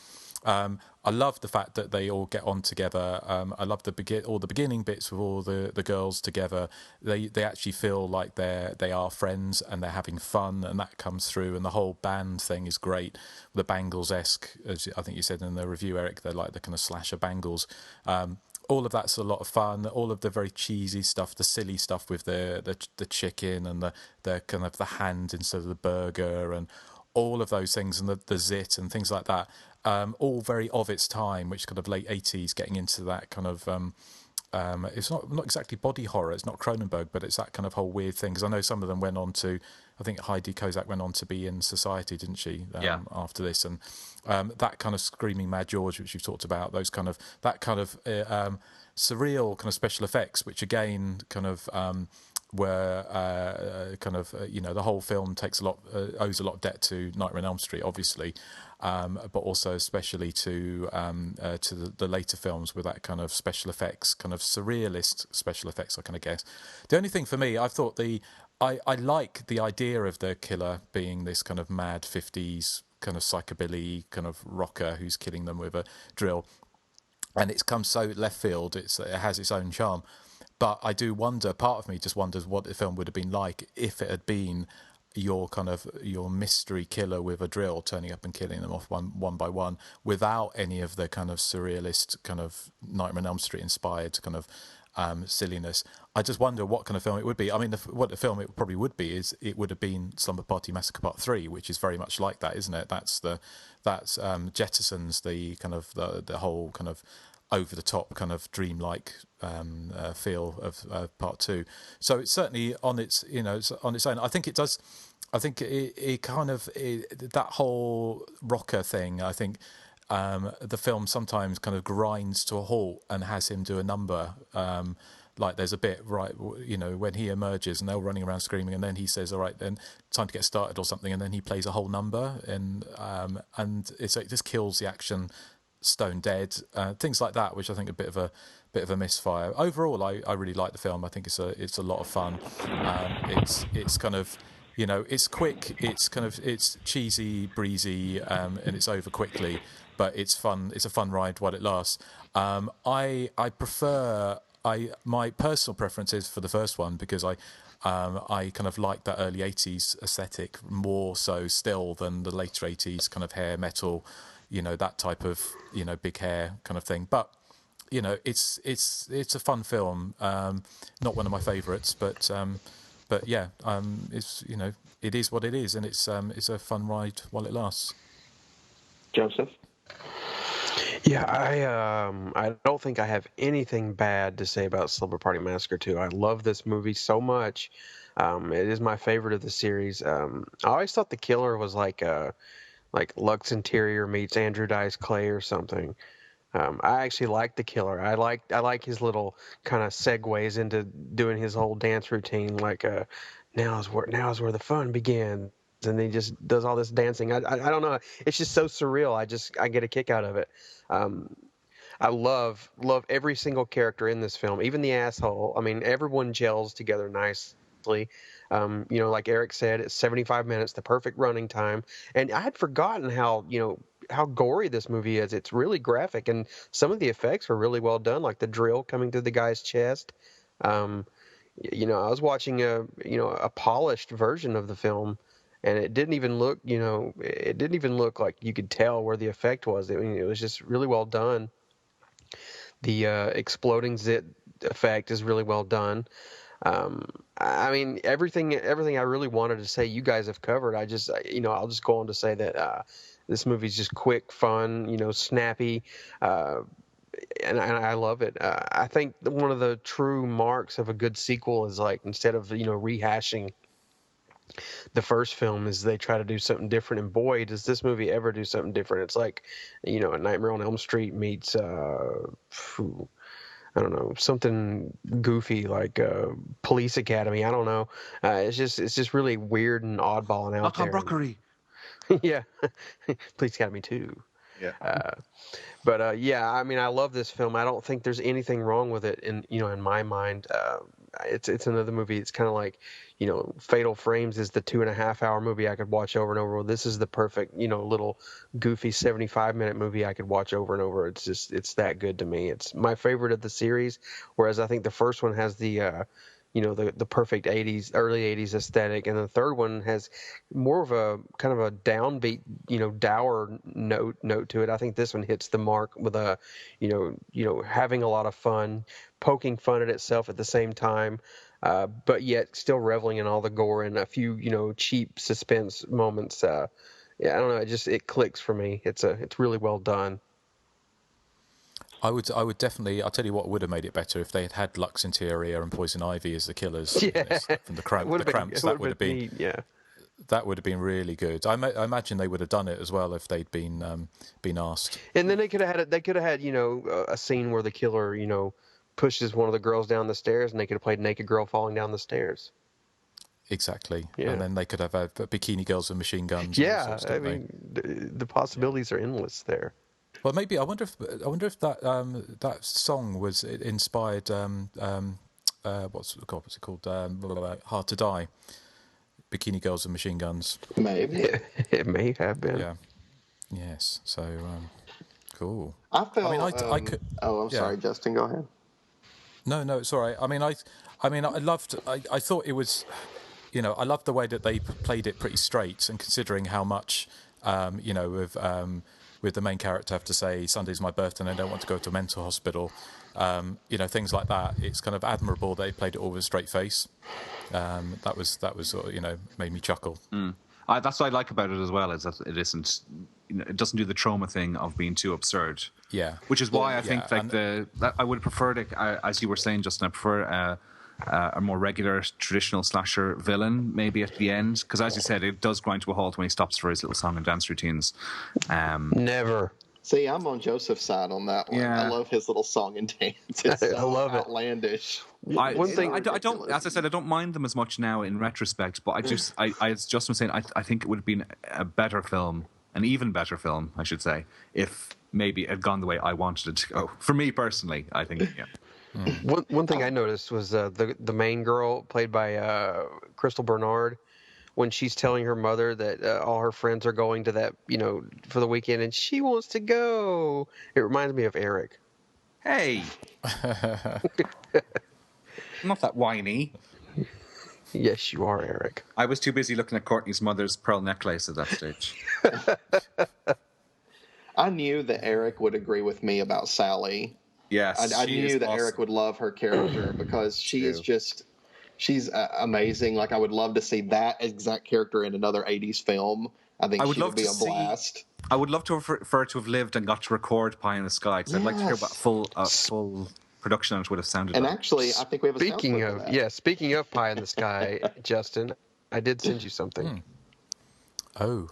I love the fact that they all get on together. I love all the beginning bits with all the girls together. They actually feel like they are friends and they're having fun, and that comes through. And the whole band thing is great. The Bangles-esque, as I think you said in the review, Eric, they're like the kind of slasher Bangles. All of that's a lot of fun. All of the very cheesy stuff, the silly stuff with the chicken and the kind of the hand instead of the burger, and all of those things, and the zit and things like that. All very of its time, which kind of late 80s, getting into that kind of it's not exactly body horror, it's not Cronenberg, but it's that kind of whole weird thing, because I know some of them went on to, I think Heidi Kozak went on to be in Society, didn't she, after this, and that kind of Screaming Mad George, which you've talked about, that kind of surreal kind of special effects, which again kind of where the whole film owes a lot of debt to Nightmare on Elm Street, obviously, but also especially to the later films with that kind of special effects, kind of surrealist special effects, I kind of guess. The only thing for me, I thought I like the idea of the killer being this kind of mad 50s kind of psychobilly kind of rocker who's killing them with a drill, and it's come so left field. It has its own charm. But I do wonder, part of me just wonders what the film would have been like if it had been your mystery killer with a drill turning up and killing them off one by one, without any of the kind of surrealist kind of Nightmare on Elm Street inspired kind of silliness. I just wonder what kind of film it would be. I mean, what the film it probably would be is it would have been Slumber Party Massacre Part 3, which is very much like that, isn't it? That's jettisons the kind of the whole kind of over the top kind of dreamlike feel of Part 2. So it's certainly on its own. I think it does. I think it kind of that whole rocker thing. I think the film sometimes kind of grinds to a halt and has him do a number. Like there's a bit when he emerges and they're all running around screaming, and then he says, "All right, then time to get started" or something, and then he plays a whole number, and it just kills the action stone dead, things like that, which I think are a bit of a misfire. Overall, I really like the film. I think it's a lot of fun. It's kind of, it's quick, it's cheesy, breezy, and it's over quickly, but it's fun. It's a fun ride while it lasts. I prefer, my personal preference is for the first one, because I kind of like that early 80s aesthetic more so still than the later 80s kind of hair metal, that type of big hair kind of thing. But it's a fun film. Not one of my favourites, but yeah, it's it is what it is, and it's a fun ride while it lasts. Joseph? Yeah, I don't think I have anything bad to say about Slumber Party Massacre 2. I love this movie so much. It is my favorite of the series. I always thought the killer was like Lux Interior meets Andrew Dice Clay or something. I actually like the killer. I like his little kind of segues into doing his whole dance routine. Like now is where the fun begins, and he just does all this dancing. I don't know. It's just so surreal. I get a kick out of it. I love every single character in this film, even the asshole. I mean, everyone gels together nicely. Like Erik said, it's 75 minutes, the perfect running time. And I had forgotten how gory this movie is. It's really graphic, and some of the effects are really well done, like the drill coming through the guy's chest. I was watching a polished version of the film, and it didn't even look like you could tell where the effect was. I mean, it was just really well done. The exploding zit effect is really well done. I mean, everything I really wanted to say, you guys have covered. I'll just go on to say that this movie's just quick, fun, snappy, and I love it. I think one of the true marks of a good sequel is, like, instead of rehashing the first film, is they try to do something different. And boy, does this movie ever do something different. It's like, a Nightmare on Elm Street meets I don't know, something goofy like Police Academy. I don't know. It's just really weird and oddball and out there. Rockery. Yeah. Police Academy 2. Yeah. Yeah, I mean, I love this film. I don't think there's anything wrong with it in my mind. It's another movie. It's kind of like, Fatal Frames is the 2.5-hour movie I could watch over and over. Well, this is the perfect, little goofy 75-minute movie I could watch over and over. It's that good to me. It's my favorite of the series, whereas I think the first one has the perfect early 80s aesthetic, and the third one has more of a kind of a downbeat, dour note to it. I think this one hits the mark with a, having a lot of fun, poking fun at itself at the same time, but yet still reveling in all the gore and a few, cheap suspense moments. I don't know. It clicks for me. It's really well done. I would definitely. I'll tell you what would have made it better if they had had Lux Interior and Poison Ivy as the killers. Yeah. From the Cramps. That would have been neat, yeah. That would have been really good. I imagine they would have done it as well if they'd been asked. And then they could have had a scene where the killer pushes one of the girls down the stairs, and they could have played Naked Girl Falling Down the Stairs. Exactly. Yeah. And then they could have had bikini girls with machine guns. Yeah, I mean, the possibilities are endless there. Well, maybe I wonder if that song was inspired. What's it called? Hard to Die. Bikini Girls and Machine Guns. Maybe it may have been. Yeah. Yes. So cool. I felt. I could. Oh, I'm sorry, Justin. Go ahead. No, it's all right. I loved. I thought it was. I loved the way that they played it pretty straight, and considering how much, with the main character have to say Sunday's my birthday and I don't want to go to a mental hospital, things like that. It's kind of admirable they played it all with a straight face. That was made me chuckle. That's what I like about it as well, is that it isn't, it doesn't do the trauma thing of being too absurd. Yeah, which is why I think I would prefer it, as you were saying, Justin. I prefer a more regular traditional slasher villain maybe at the end, because as you said, it does grind to a halt when he stops for his little song and dance routines. Never. See, I'm on Joseph's side on that one. Yeah. I love his little song and dance. It's so I love outlandish. One thing I don't, as I said, I don't mind them as much now in retrospect, but I as Justin was saying, I think it would have been a better film, an even better film, I should say, if maybe it had gone the way I wanted it to go. For me personally, I think, yeah. One thing I noticed was the main girl, played by Crystal Bernard, when she's telling her mother that all her friends are going to that, for the weekend, and she wants to go. It reminds me of Erik. Hey. I'm not that whiny. Yes, you are, Erik. I was too busy looking at Courtney's mother's pearl necklace at that stage. I knew that Erik would agree with me about Sally. Yes, I knew that awesome. Erik would love her character because she's amazing. Like, I would love to see that exact character in another 80s film. I think she would be a blast. I would love to for her to have lived and got to record Pie in the Sky. Because I'd like to hear what full production on it would have sounded like. And actually, I think we have a speaking of Pie in the Sky, Justin, I did send you something. Oh,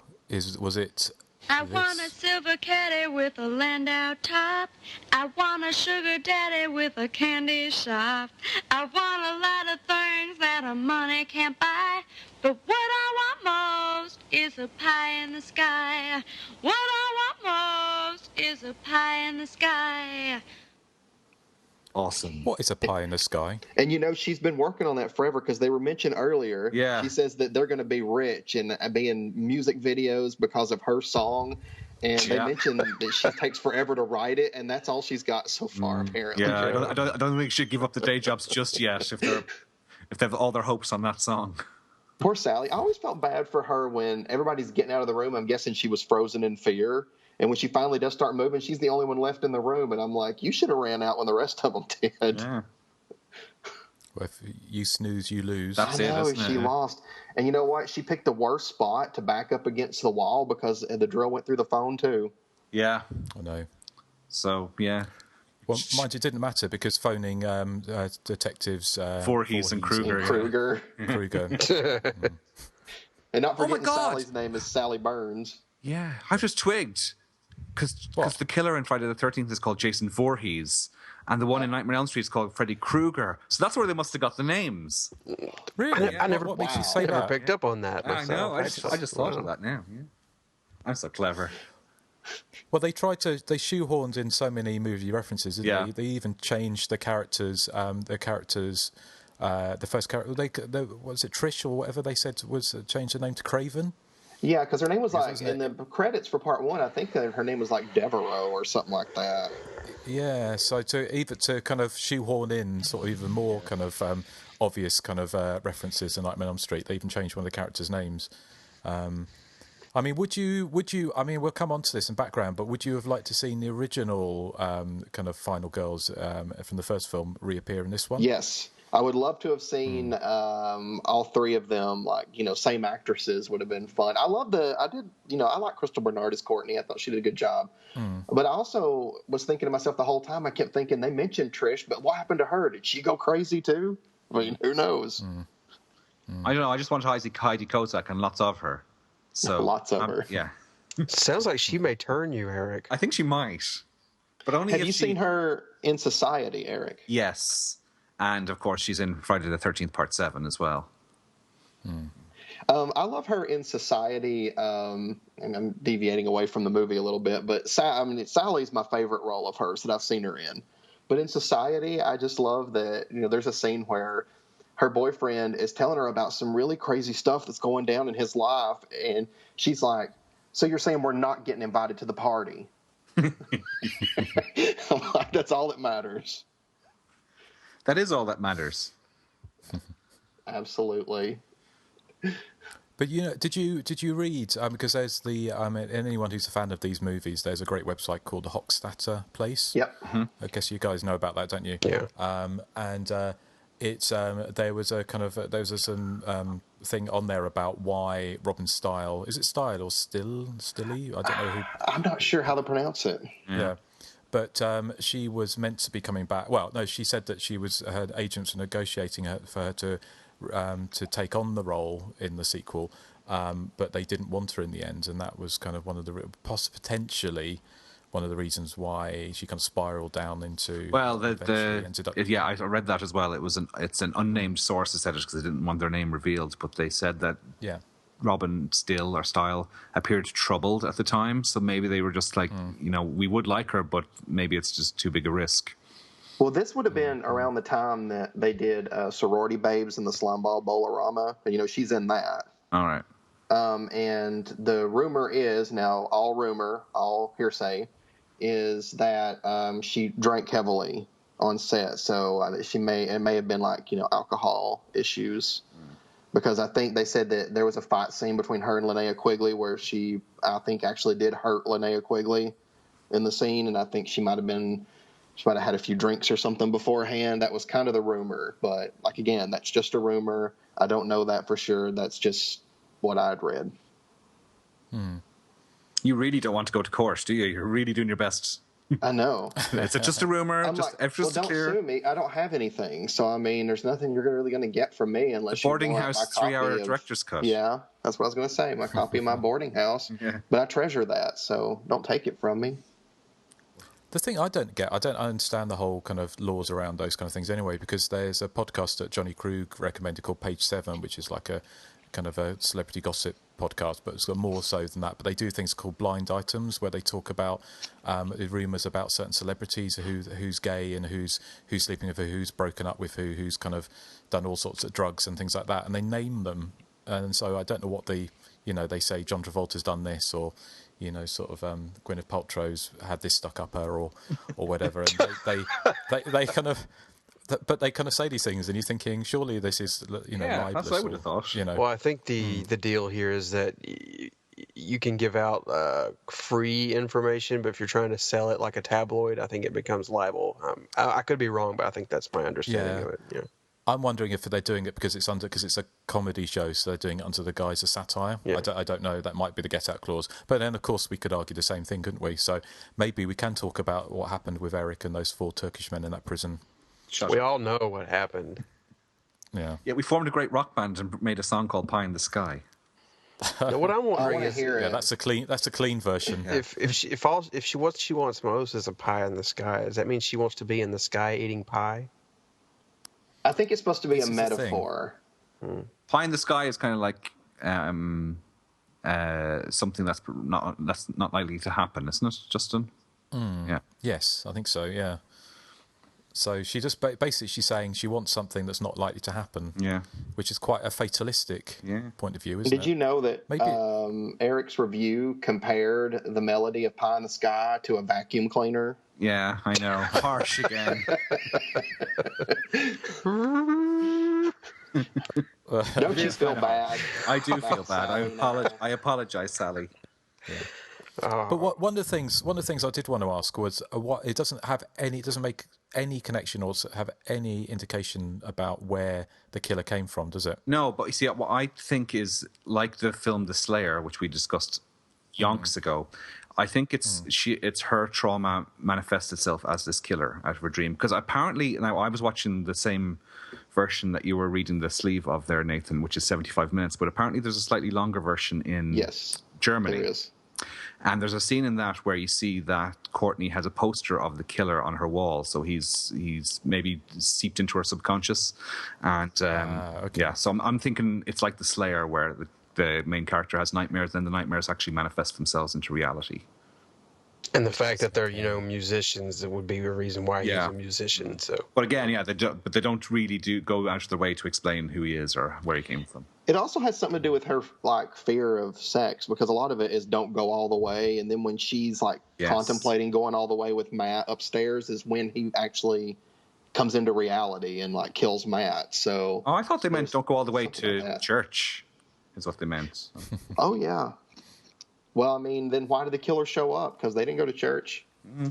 was it? I want a silver caddy with a Landau top. I want a sugar daddy with a candy shop. I want a lot of things that a money can't buy. But what I want most is a pie in the sky. What I want most is a pie in the sky. Awesome. What is a pie in the sky? And she's been working on that forever, because they were mentioned earlier. Yeah. She says that they're going to be rich and be in music videos because of her song. And they mentioned that she takes forever to write it, and that's all she's got so far, apparently. Yeah, I don't think she should give up the day jobs just yet if they have all their hopes on that song. Poor Sally. I always felt bad for her when everybody's getting out of the room. I'm guessing she was frozen in fear. And when she finally does start moving, she's the only one left in the room. And I'm like, you should have ran out when the rest of them did. Yeah. Well, if you snooze, you lose. That's I know, it, isn't she it? lost. And you know what? She picked the worst spot to back up against the wall because the drill went through the phone, too. Yeah. I know. So, yeah. Well, mind you, it didn't matter because phoning detectives... Voorhees and Kruger. Kruger. And not forgetting God. Sally's name is Sally Burns. Yeah. I just twigged. Because the killer in Friday the 13th is called Jason Voorhees. And the one in Nightmare on Elm Street is called Freddy Krueger. So that's where they must have got the names. Really? I never what makes you say never that? picked up on that myself. I know. I just thought of that now. Yeah. I'm so clever. Well, they shoehorned in so many movie references, didn't they? They even changed the characters, the first character, was it Trish or whatever they said was changed the name to Craven? Yeah, because her name was like, in the credits for part 1, I think her name was like Devereaux or something like that. Yeah, so to kind of shoehorn in sort of even more kind of obvious kind of references in Nightmare on Elm Street, they even changed one of the characters' names. I mean, would you? I mean, we'll come on to this in background, but would you have liked to seen the original kind of final girls from the first film reappear in this one? Yes, I would love to have seen all 3 of them, like, same actresses would have been fun. I like Crystal Bernard as Courtney. I thought she did a good job. But I also was thinking to myself the whole time, I kept thinking they mentioned Trish, but what happened to her? Did she go crazy too? I mean, who knows? I don't know. I just wanted Heidi Kozak and lots of her. So lots of her. Yeah. Sounds like she may turn you, Eric. I think she might. But only Have you seen her in Society, Eric? Yes. And, of course, she's in Friday the 13th, Part 7 as well. I love her in Society, and I'm deviating away from the movie a little bit, but Sally's my favorite role of hers that I've seen her in. But in Society, I just love that, there's a scene where her boyfriend is telling her about some really crazy stuff that's going down in his life, and she's like, so you're saying we're not getting invited to the party? I'm like, that's all that matters. That is all that matters. Absolutely. But did you read? Because there's anyone who's a fan of these movies, there's a great website called the Hochstatter Place. Yep. I guess you guys know about that, don't you? Yeah. It's there was some thing on there about why Robin Style, is it Style or Stilly? I don't know who. I'm not sure how to pronounce it. Yeah. But she was meant to be coming back. Well, no, she said that her agents were negotiating for her to take on the role in the sequel, but they didn't want her in the end, and that was kind of one of the potentially one of the reasons why she kind of spiraled down into. Well, I read that as well. It's an unnamed source that said it because they didn't want their name revealed, but they said that Robin Style appeared troubled at the time, so maybe they were just like, we would like her, but maybe it's just too big a risk. Well, this would have been around the time that they did Sorority Babes in the Slumber Bolorama. She's in that. All right. And the rumor is, now all hearsay, is that she drank heavily on set. So it may have been like, alcohol issues. Because I think they said that there was a fight scene between her and Linnea Quigley where she, I think, actually did hurt Linnea Quigley in the scene. And I think she might have had a few drinks or something beforehand. That was kind of the rumor. But, again, that's just a rumor. I don't know that for sure. That's just what I'd read. You really don't want to go to court, do you? You're really doing your best. I know. It's just a rumor. Don't sue me. I don't have anything. So, there's nothing you're really going to get from me unless the boarding house 3-hour director's cut. Yeah, that's what I was going to say. My copy of my boarding house. Yeah. But I treasure that, so don't take it from me. The thing I don't understand the whole kind of laws around those kind of things anyway, because there's a podcast that Johnny Krug recommended called Page 7, which is like a kind of a celebrity gossip podcast, but it's got more so than that. But they do things called blind items, where they talk about rumours about certain celebrities, who's gay and who's sleeping with who's broken up with who's kind of done all sorts of drugs and things like that, and they name them. And so I don't know what they say John Travolta's done this, or sort of Gwyneth Paltrow's had this stuck up her, or whatever, and they kind of. But they kind of say these things, and you're thinking, surely this is, libelous. That's what I would have thought. Well, I think the deal here is that you can give out free information, but if you're trying to sell it like a tabloid, I think it becomes libel. I could be wrong, but I think that's my understanding of it. Yeah. I'm wondering if they're doing it because it's a comedy show, so they're doing it under the guise of satire. Yeah. I don't know. That might be the get-out clause. But then, of course, we could argue the same thing, couldn't we? So maybe we can talk about what happened with Erik and those 4 Turkish men in that prison. We all know what happened. Yeah. Yeah, we formed a great rock band and made a song called "Pie in the Sky." Now, what I'm wondering is, that's a clean version. Yeah. If what she wants most is a pie in the sky, does that mean she wants to be in the sky eating pie? I think it's supposed to be a metaphor. Pie in the sky is kind of like something that's not likely to happen, isn't it, Justin? Yeah. Yes, I think so. Yeah. So she just basically she's saying she wants something that's not likely to happen. Yeah. Which is quite a fatalistic point of view, isn't Did it? you know that Maybe Eric's review compared the melody of Pie in the Sky to a vacuum cleaner? Yeah, I know. Harsh again. Don't you feel bad? I do feel bad. Sally I apologize, Sally. Yeah. But one of the things I did want to ask was it doesn't make any connection or have any indication about where the killer came from, does it? No, but you see, what I think is like the film The Slayer, which we discussed yonks ago. I think it's her trauma manifests itself as this killer out of her dream. Because apparently, now I was watching the same version that you were reading the sleeve of there, Nathan, which is 75 minutes. But apparently, there's a slightly longer version in Germany. There is. And there's a scene in that where you see that Courtney has a poster of the killer on her wall, so he's maybe seeped into her subconscious, and yeah. So I'm thinking it's like The Slayer, where the main character has nightmares, and the nightmares actually manifest themselves into reality. And the fact that they're musicians, it would be a reason why he's a musician. So, but again, they don't really go out of their way to explain who he is or where he came from. It also has something to do with her fear of sex, because a lot of it is don't go all the way, and then when she's contemplating going all the way with Matt upstairs is when he actually comes into reality and kills Matt. So I thought they meant don't go all the way to church is what they meant. Oh yeah. Well, I mean, then why did the killer show up? Because they didn't go to church.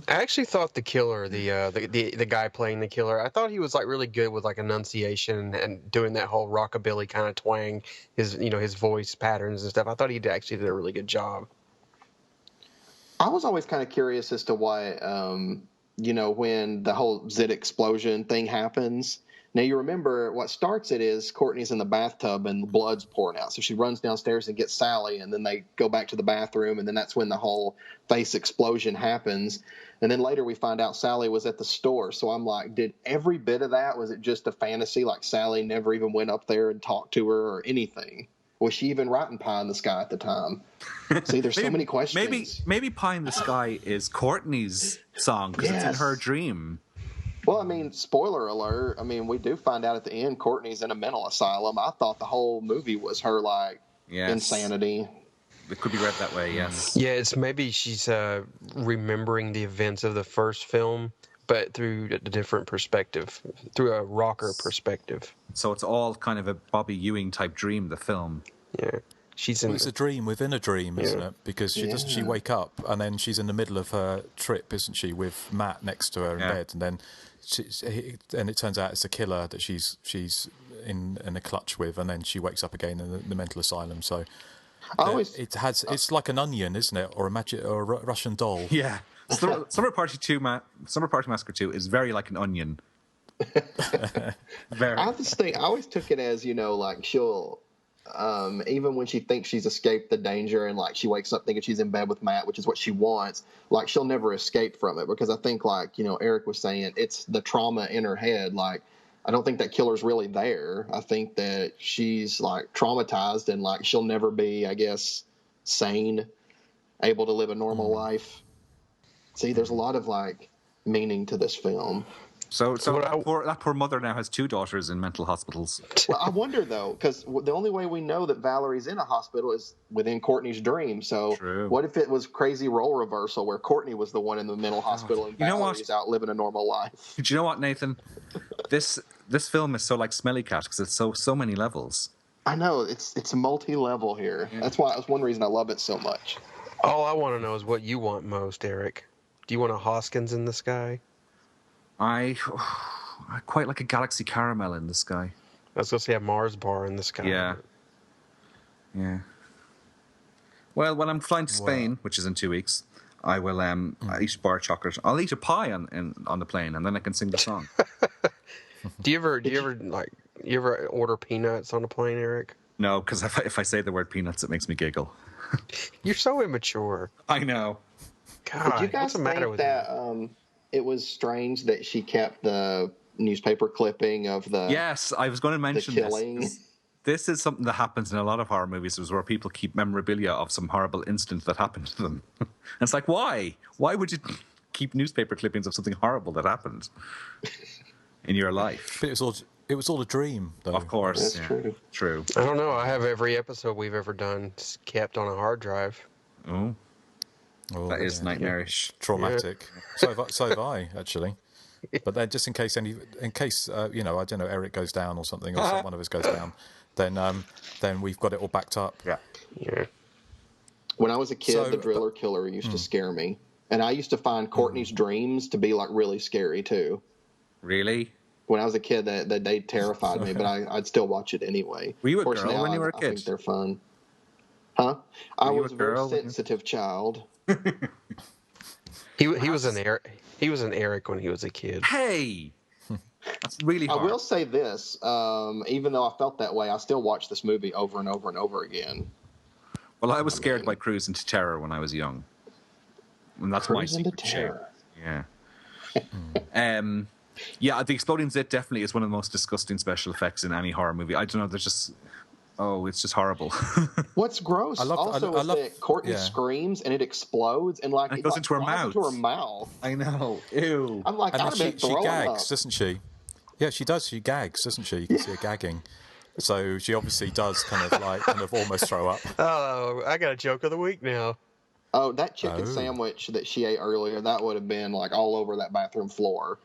I actually thought the killer, the guy playing the killer, I thought he was really good with enunciation and doing that whole rockabilly kind of twang, his voice patterns and stuff. I thought he actually did a really good job. I was always kind of curious as to why, when the whole zit explosion thing happens. Now, you remember what starts it is Courtney's in the bathtub and the blood's pouring out. So she runs downstairs and gets Sally, and then they go back to the bathroom, and then that's when the whole face explosion happens. And then later we find out Sally was at the store. So I'm like, did every bit of that, was it just a fantasy? Like Sally never even went up there and talked to her or anything? Was she even writing Pie in the Sky at the time? See, there's so many questions. Maybe Pie in the Sky is Courtney's song because it's in her dream. Well, I mean, spoiler alert. I mean, we do find out at the end Courtney's in a mental asylum. I thought the whole movie was her, insanity. It could be read that way, yes. Yeah, it's maybe she's remembering the events of the first film, but through a different perspective, through a rocker perspective. So it's all kind of a Bobby Ewing type dream, the film. Yeah. It's a dream within a dream, isn't it? Because doesn't she wake up and then she's in the middle of her trip, isn't she, with Matt next to her in bed, and then it turns out it's a killer that she's in a clutch with, and then she wakes up again in the mental asylum. So it's like an onion, isn't it, or a Russian doll? Yeah. Slumber Party Massacre 2 is very like an onion. Very. I always took it as she'll. Even when she thinks she's escaped the danger and she wakes up thinking she's in bed with Matt, which is what she wants, she'll never escape from it, because I think Erik was saying, it's the trauma in her head. I don't think that killer's really there. I think that she's traumatized and she'll never be, I guess, sane, able to live a normal life. See, there's a lot of meaning to this film. So that poor mother now has 2 daughters in mental hospitals. Well, I wonder, though, because the only way we know that Valerie's in a hospital is within Courtney's dream. So what if it was crazy role reversal where Courtney was the one in the mental hospital and Valerie's out living a normal life? Do you know what, Nathan? This film is so like Smelly Cat because it's so many levels. I know. It's multi-level here. Yeah. That's one reason I love it so much. All I want to know is what you want most, Erik. Do you want a Hoskins in the sky? I quite like a Galaxy Caramel in the sky. I was going to say a Mars bar in the sky. Yeah. Well, when I'm flying to Spain, which is in 2 weeks, I will eat bar chocolate. I'll eat a pie on the plane, and then I can sing the song. Do you ever order peanuts on a plane, Erik? No, because if I say the word peanuts, it makes me giggle. You're so immature. I know. God, did you guys think that it was strange that she kept the newspaper clipping of the Yes, I was going to mention the killing? this. This is something that happens in a lot of horror movies, is where people keep memorabilia of some horrible incident that happened to them. And it's like, why? Why would you keep newspaper clippings of something horrible that happened in your life? But it was all a dream, though. Of course. That's true. I don't know. I have every episode we've ever done kept on a hard drive. Oh, that is nightmarish. Traumatic. Yeah. So have I, actually. But then, just in case I don't know, Erik goes down or something, or one of us goes down, then we've got it all backed up. Yeah. When I was a kid, the Driller Killer used to scare me, and I used to find Courtney's dreams to be like really scary too. Really? When I was a kid, that they terrified me, but I'd still watch it anyway. Were you a girl when you were a kid? I think they're fun. Huh? I was a very sensitive child. He was an Erik. He was an Erik when he was a kid. Hey, that's really hard. I will say this: even though I felt that way, I still watch this movie over and over and over again. Well, I was scared by Cruise into Terror when I was young, and that's my secret shame. Yeah. Yeah, the exploding zit definitely is one of the most disgusting special effects in any horror movie. I don't know. There's just it's just horrible. What's gross is that Courtney screams and it explodes and like it goes into her mouth. Into her mouth. I know. Ew. I'm like, she gags, doesn't she? Yeah, she does. She gags, doesn't she? You can see her gagging. So she obviously does kind of almost throw up. Oh, I got a joke of the week now. Oh, that chicken sandwich that she ate earlier, that would have been like all over that bathroom floor.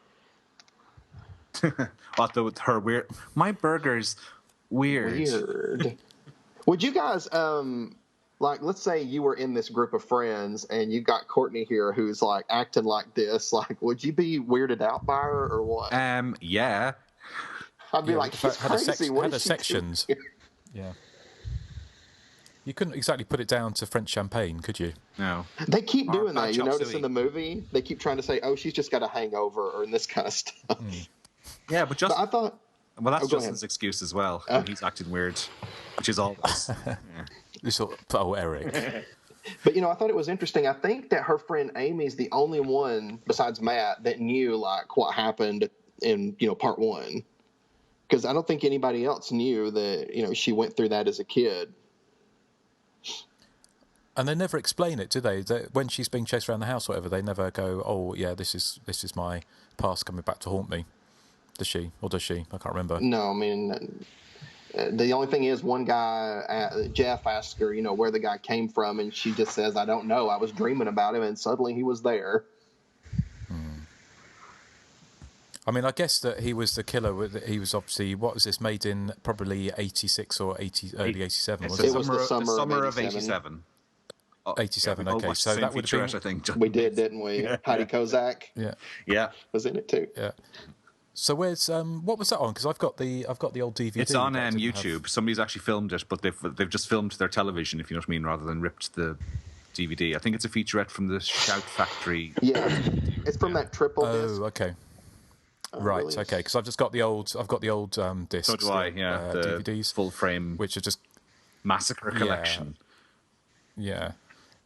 With her weird. My burger's weird. Would you guys like, let's say you were in this group of friends and you got Courtney here who's like acting like this, like would you be weirded out by her or what? Yeah. I'd be like, she's crazy. Had her sections. Yeah. You couldn't exactly put it down to French champagne, could you? No. They keep doing that. You notice in the movie, they keep trying to say, "Oh, she's just got a hangover," or this kind of stuff. Yeah, but Justin. I thought. Well, that's Justin's excuse as well. He's acting weird, which is always. Erik. But I thought it was interesting. I think that her friend Amy's the only one besides Matt that knew like what happened in part one, because I don't think anybody else knew that she went through that as a kid. And they never explain it, do they? When she's being chased around the house or whatever, they never go, "Oh, yeah, this is my past coming back to haunt me." Does she? Or does she? I can't remember. No, I mean, the only thing is one guy, Jeff, asks her, where the guy came from, and she just says, "I don't know. I was dreaming about him, and suddenly he was there." I mean, I guess that he was the killer. He was obviously, what was this, made in probably 86 or early 87, wasn't it? It was the summer of 87. 87, okay. So that would have been... I think. We did, didn't we? Yeah. Heidi Kozak. Yeah. Was in it too. Yeah. So where's what was that on? Because I've got the old DVD. It's on YouTube. Somebody's actually filmed it, but they've just filmed their television, if you know what I mean, rather than ripped the DVD. I think it's a featurette from the Shout Factory. Yeah, it's from that triple disc. Oh, okay. Right, release. Okay. Because I've just got the old. I've got the old discs. So do I. Yeah, the DVDs, full frame, which are just Massacre collection. Yeah.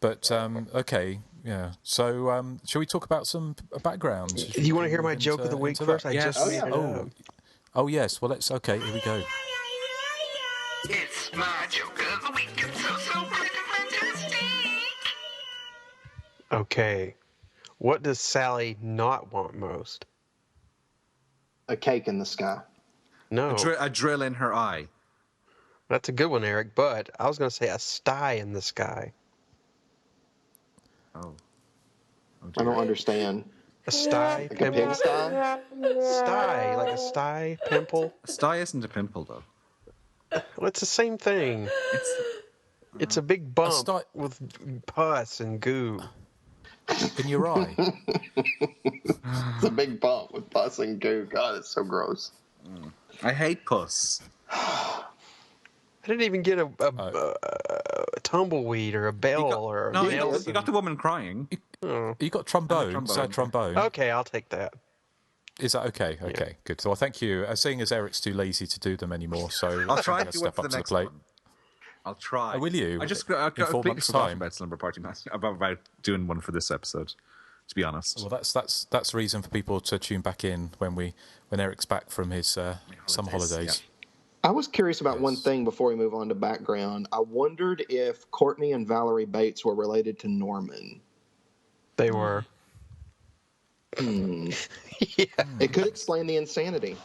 But okay, yeah. So shall we talk about some background? Do you want to hear my joke of the week first? Yes. Oh yes. Well, let's. Okay, here we go. It's my joke of the week. It's so freaking fantastic. Okay, what does Sally not want most? A cake in the sky. No. A drill in her eye. That's a good one, Erik. But I was going to say a sty in the sky. Oh. I don't understand. A sty? Like a pig sty? Sty, like a sty pimple. A sty isn't a pimple, though. Well, it's the same thing. It's a big bump with pus and goo. In your eye? It's a big bump with pus and goo. God, it's so gross. I hate puss. I didn't even get a tumbleweed or a bell or a nail. You got the woman crying. You got trombone. Trombone. Okay, I'll take that. Is that okay? Okay, yeah. Good. So, thank you. Seeing as Eric's too lazy to do them anymore, so I'll try to step up to the plate. One. I'll try. Will you? I completely forgot about Slumber Party Massacre, about doing one for this episode. To be honest. Well, that's the reason for people to tune back in when Eric's back from his summer holidays. I was curious about one thing before we move on to background. I wondered if Courtney and Valerie Bates were related to Norman. They were. It could explain the insanity.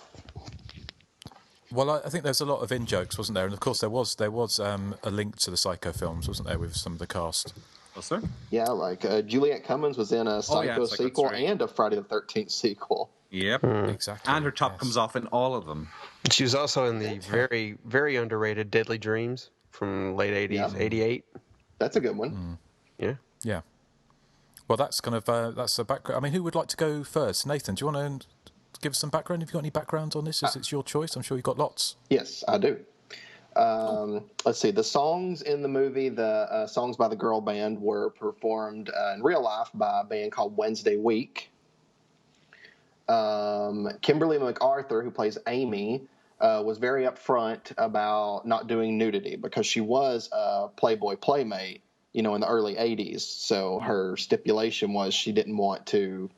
Well, I think there's a lot of in-jokes, wasn't there? And, of course, there was a link to the Psycho films, wasn't there, with some of the cast? Was there? Yeah, like Juliette Cummins was in a Psycho sequel and a Friday the 13th sequel. Yep. Exactly. And her top comes off in all of them. She was also in the very, very underrated Deadly Dreams from late 80s, 88. That's a good one. Yeah. Yeah. Well, that's kind of that's the background. I mean, who would like to go first? Nathan, do you want to give us some background? Have you got any background on this? It's your choice. I'm sure you've got lots. Yes, I do. Let's see. The songs in the movie, the songs by the girl band, were performed in real life by a band called Wednesday Week. Kimberly MacArthur, who plays Amy, was very upfront about not doing nudity because she was a Playboy playmate, in the early 80s. So her stipulation was she didn't want to,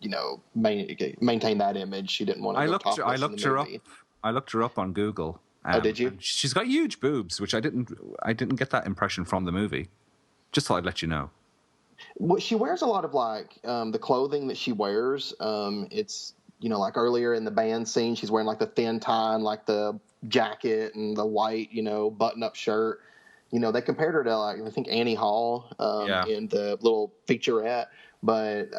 maintain that image. She didn't want to go topless in the movie. I looked her up on Google. Oh, did you? She's got huge boobs, which I didn't get that impression from the movie. Just thought I'd let you know. Well, she wears a lot of the clothing that she wears. It's like earlier in the band scene, she's wearing like the thin tie and like the jacket and the white, button-up shirt. They compared her to I think Annie Hall in the little featurette, but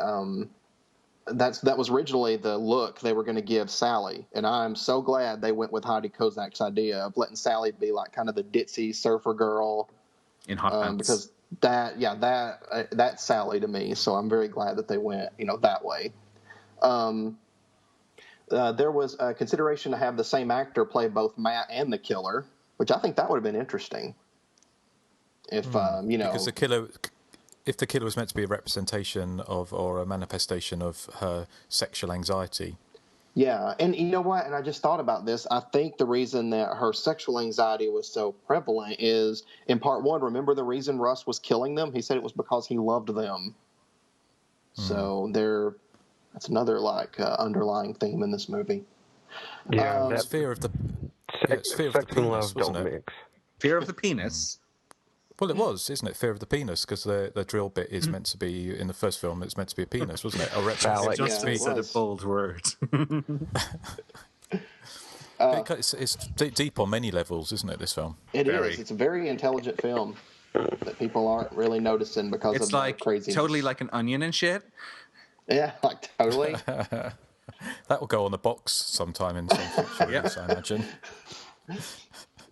that was originally the look they were going to give Sally, and I'm so glad they went with Heidi Kozak's idea of letting Sally be like kind of the ditzy surfer girl in hot pants. Because that's Sally to me. So I'm very glad that they went that way. There was a consideration to have the same actor play both Matt and the killer, which I think that would have been interesting. If because if the killer was meant to be a representation of or a manifestation of her sexual anxiety. Yeah, and you know what? And I just thought about this. I think the reason that her sexual anxiety was so prevalent is, in part one, remember the reason Russ was killing them? He said it was because he loved them. So that's another underlying theme in this movie. Yeah, it's fear of the sex and love don't mix. Fear of the penis. Well, it was, isn't it? Fear of the penis, because the drill bit is meant to be, in the first film, it's meant to be a penis, wasn't it? Just said a bold word. It's deep on many levels, isn't it, this film? It is. It's a very intelligent film that people aren't really noticing because of the craziness. Totally like an onion and shit. Yeah, totally. That will go on the box sometime in some future years, I imagine.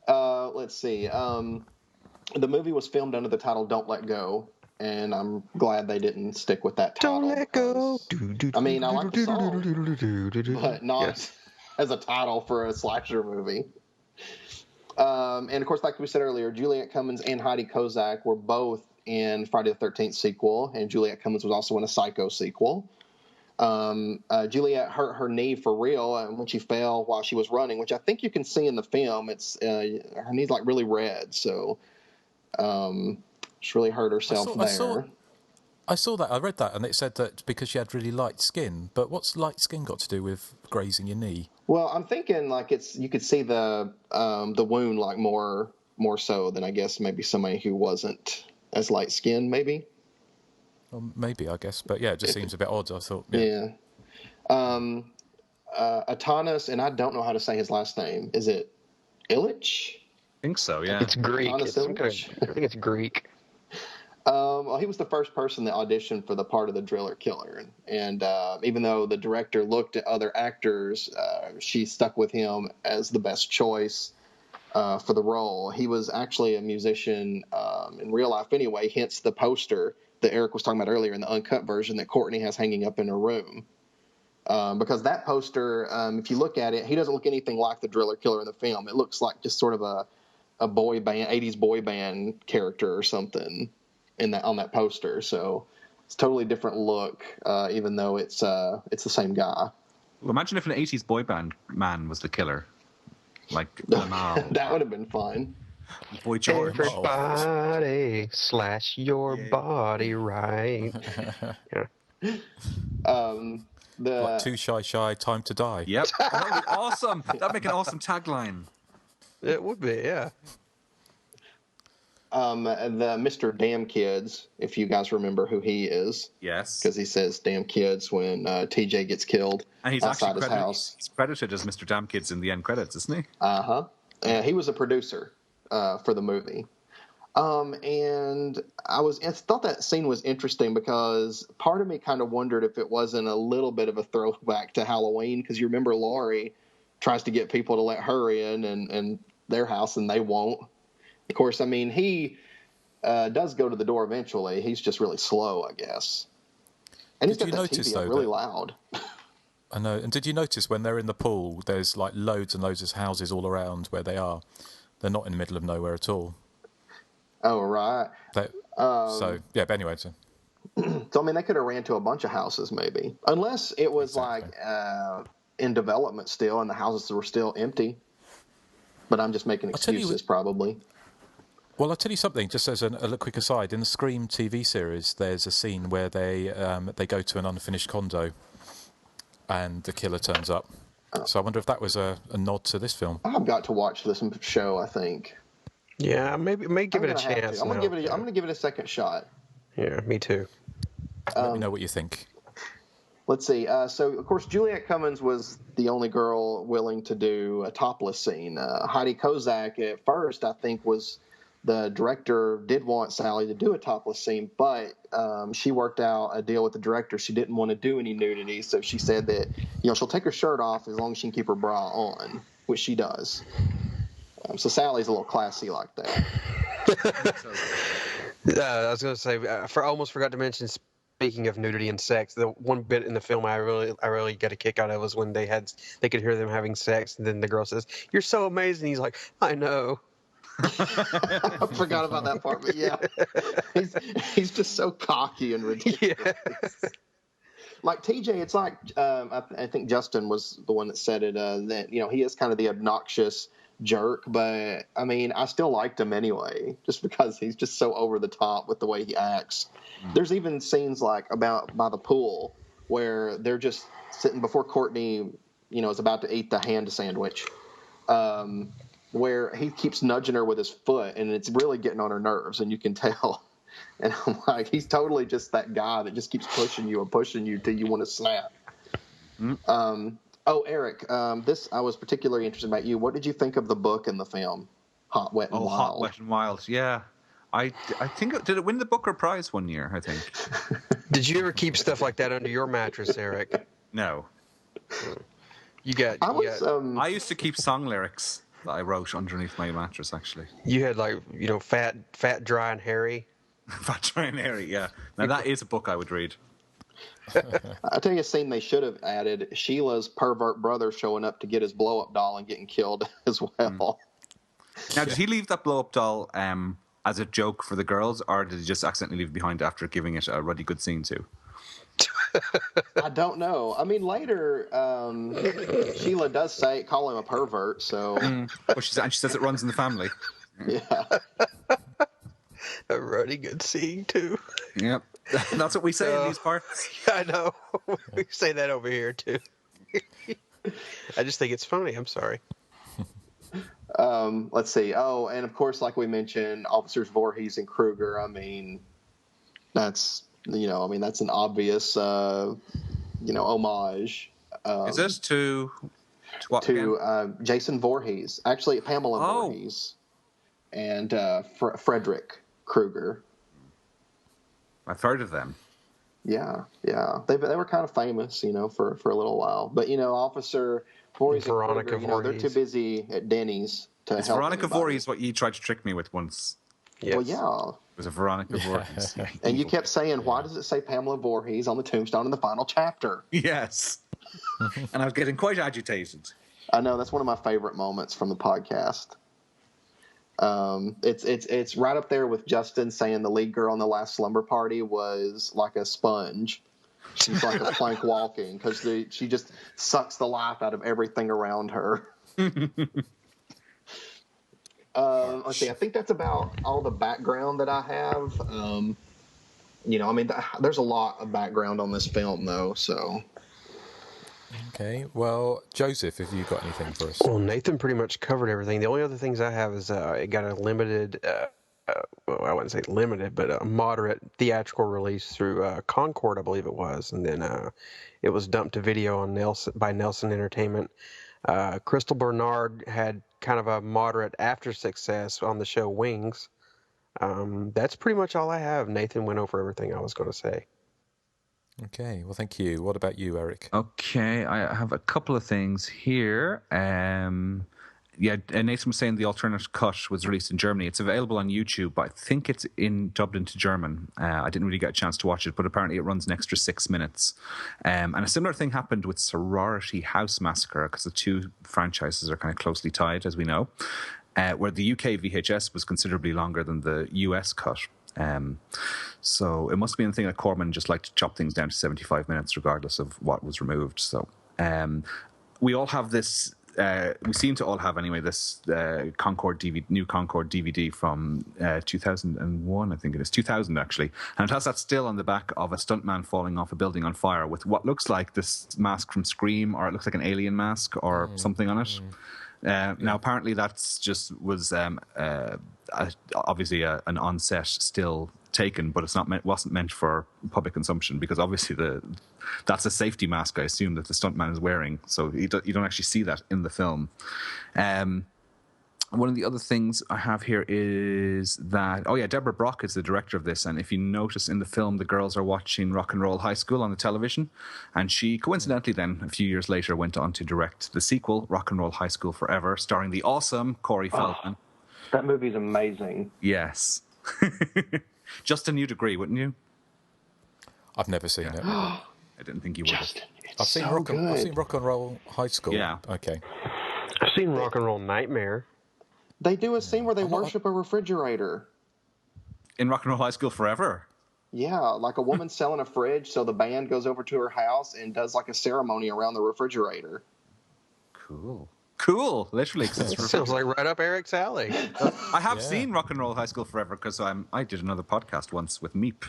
Let's see. The movie was filmed under the title Don't Let Go, and I'm glad they didn't stick with that title. Don't let go. I mean, I like the song, but not as a title for a slasher movie. And, of course, like we said earlier, Juliette Cummins and Heidi Kozak were both in Friday the 13th sequel, and Juliette Cummins was also in a Psycho sequel. Juliette hurt her knee for real when she fell while she was running, which I think you can see in the film. It's her knee's like really red, so she really hurt herself there. I saw that. I read that, and it said that because she had really light skin. But what's light skin got to do with grazing your knee? Well, I'm thinking you could see the wound like more so than I guess maybe somebody who wasn't as light skinned, maybe. Well, maybe, I guess, but yeah, it just seems a bit odd. I thought. Yeah. Atanas, and I don't know how to say his last name. Is it Illich? I think so. Yeah. It's Greek. I think it's Greek. Well, he was the first person that auditioned for the part of the driller killer, and even though the director looked at other actors, she stuck with him as the best choice for the role. He was actually a musician in real life anyway, hence the poster that Erik was talking about earlier in the uncut version that Courtney has hanging up in her room. Because that poster, if you look at it, he doesn't look anything like the driller killer in the film. It looks like just sort of a boy band, 80s boy band character or something on that poster. So it's a totally different look, even though it's the same guy. Well, imagine if an 80s boy band man was the killer. Like Lamar. That would have been fun. Boy George. Everybody slash your body right. Too shy, time to die. Yep. That would be awesome. That'd make an awesome tagline. It would be, yeah. The Mr. Damn Kids, if you guys remember who he is. Yes. Because he says damn kids when TJ gets killed And he's outside actually his house. He's credited as Mr. Damn Kids in the end credits, isn't he? Uh-huh. And he was a producer for the movie. And I thought that scene was interesting because part of me kind of wondered if it wasn't a little bit of a throwback to Halloween, because you remember Laurie tries to get people to let her in and their house, and they won't. Of course, I mean, he does go to the door eventually. He's just really slow, I guess. And he's got that TV up really loud. I know. And did you notice when they're in the pool, there's like loads and loads of houses all around where they are? They're not in the middle of nowhere at all. Oh, right. So, yeah, but anyway. So, I mean, they could have ran to a bunch of houses maybe. Unless it was like in development still and the houses were still empty. But I'm just making excuses probably. Well, I'll tell you something, just as a quick aside. In the Scream TV series, there's a scene where they go to an unfinished condo and the killer turns up. So I wonder if that was a nod to this film. I've got to watch this show, I think. Yeah, may give it a chance. I'm gonna give it a second shot. Yeah, me too. Let me know what you think. Let's see. So, of course, Juliet Cummins was the only girl willing to do a topless scene. Heidi Kozak, at first, I think, was the director, did want Sally to do a topless scene, but she worked out a deal with the director. She didn't want to do any nudity, so she said that she'll take her shirt off as long as she can keep her bra on, which she does. So Sally's a little classy like that. I was going to say, I almost forgot to mention. Speaking of nudity and sex, the one bit in the film I really get a kick out of was when they could hear them having sex, and then the girl says, "You're so amazing." He's like, "I know." I forgot about that part, but yeah, he's just so cocky and ridiculous. Yeah. Like TJ, it's like I think Justin was the one that said it. That he is kind of the obnoxious jerk, but I mean, I still liked him anyway, just because he's just so over the top with the way he acts. There's even scenes like by the pool where they're just sitting before Courtney, is about to eat the hand sandwich, where he keeps nudging her with his foot, and it's really getting on her nerves, and you can tell. And I'm like, he's totally just that guy that just keeps pushing you till you want to snap. Erik, this I was particularly interested about you. What did you think of the book and the film, Hot, Wet, and Wild? Hot, Wet, and Wild, yeah. I think, did it win the Booker Prize one year, I think? Did you ever keep stuff like that under your mattress, Erik? No. I used to keep song lyrics that I wrote underneath my mattress, actually. You had Fat, Dry, and Hairy? Fat, Dry, and Hairy, yeah. Now, that is a book I would read. I'll tell you a scene they should have added. Sheila's pervert brother showing up to get his blow-up doll and getting killed as well. Now, did he leave that blow-up doll as a joke for the girls, or did he just accidentally leave it behind after giving it a really good scene too? I don't know. I mean, later, Sheila does call him a pervert, so... and she says it runs in the family. Yeah. A really good scene, too. Yep. That's what we say in these parts. I know. We say that over here, too. I just think it's funny. I'm sorry. Let's see. Oh, and of course, like we mentioned, Officers Voorhees and Kruger. I mean, that's an obvious, homage. Is this to what? To Jason Voorhees. Actually, Pamela Voorhees and Frederick Kruger. I've heard of them. Yeah. They were kind of famous, for a little while. But Officer Voorhees and Veronica Kruger, Voorhees. they're too busy at Denny's to help. Veronica Voorhees what you tried to trick me with once. Yes. Well, yeah. It was a Veronica Voorhees. And you kept saying, why does it say Pamela Voorhees on the tombstone in the final chapter? Yes. And I was getting quite agitated. I know, that's one of my favorite moments from the podcast. It's right up there with Justin saying the lead girl on the last Slumber Party was like a sponge. She's like a plank walking because she just sucks the life out of everything around her. Let's see. I think that's about all the background that I have. There's a lot of background on this film, though. So, Okay. Well, Joseph, have you got anything for us? Well, Nathan pretty much covered everything. The only other things I have is it got a limited, well, I wouldn't say limited, but a moderate theatrical release through Concord, I believe it was, and then it was dumped to video on Nelson Entertainment. Crystal Bernard had kind of a moderate after success on the show Wings. That's pretty much all I have. Nathan went over everything I was going to say. Okay, well, thank you. What about you, Erik? Okay, I have a couple of things here. Nathan was saying the alternate cut was released in Germany. It's available on YouTube, but I think it's dubbed into German. I didn't really get a chance to watch it, but apparently it runs an extra 6 minutes. And a similar thing happened with Sorority House Massacre, because the two franchises are kind of closely tied, as we know, where the UK VHS was considerably longer than the US cut. So it must be a thing that Corman just liked to chop things down to 75 minutes regardless of what was removed. So we all have this, we seem to all have anyway, this new Concord DVD from 2001, I think it is, 2000 actually. And it has that still on the back of a stuntman falling off a building on fire with what looks like this mask from Scream, or it looks like an alien mask or something on it. Now, apparently that's just was obviously an on-set still taken, but wasn't meant for public consumption, because obviously that's a safety mask, I assume, that the stuntman is wearing, so you don't actually see that in the film. One of the other things I have here is that, Deborah Brock is the director of this, and if you notice in the film, the girls are watching Rock and Roll High School on the television, and she coincidentally then, a few years later, went on to direct the sequel, Rock and Roll High School Forever, starring the awesome Corey Feldman. That movie's amazing. Yes. Justin, you'd agree, wouldn't you? I've never seen it. I didn't think you would. Justin, I've seen Rock and Roll High School. Yeah. Okay. I've seen Rock and Roll Nightmare. They do a scene where they worship a refrigerator. In Rock and Roll High School Forever? Yeah, like a woman selling a fridge, so the band goes over to her house and does like a ceremony around the refrigerator. Cool, literally. Sounds like right up Eric's alley. I have seen Rock and Roll High School Forever, because I did another podcast once with Meep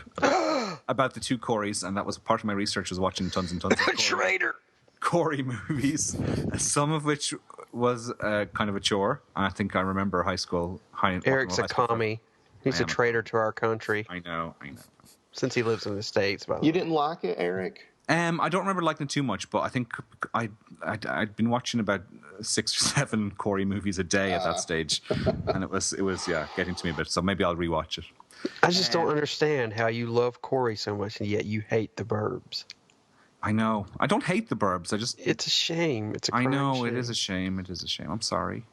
about the two Coreys, and that was part of my research, was watching tons and tons of Corey movies, some of which was kind of a chore. I think I remember Eric's a commie. He's a traitor to our country. I know. Since he lives in the States, by the way. You didn't like it, Erik? I don't remember liking it too much, but I think I'd been watching about 6 or 7 Corey movies a day at that stage, and it was getting to me a bit. So maybe I'll rewatch it. I just don't understand how you love Corey so much and yet you hate The Burbs. I know. I don't hate The Burbs. It's a shame. It's a crime shame. It is a shame. It is a shame. I'm sorry.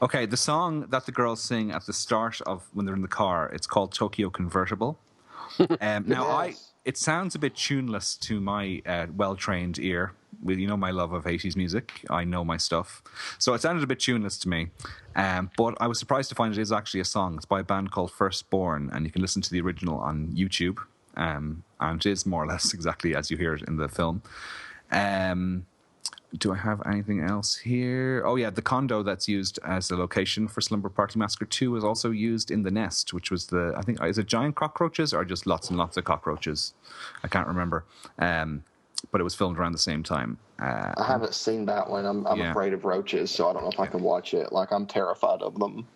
Okay, the song that the girls sing at the start of when they're in the car, it's called Tokyo Convertible. Now, it sounds a bit tuneless to my well-trained ear. With my love of 80s music, I know my stuff. So it sounded a bit tuneless to me. But I was surprised to find it is actually a song. It's by a band called Firstborn, and you can listen to the original on YouTube. And it is more or less exactly as you hear it in the film. Do I have anything else here? Oh, yeah, the condo that's used as a location for Slumber Party Massacre 2 was also used in The Nest, which was I think, is it giant cockroaches or just lots and lots of cockroaches? I can't remember. But it was filmed around the same time. I haven't seen that one. I'm afraid of roaches, so I don't know if I can watch it. Like, I'm terrified of them.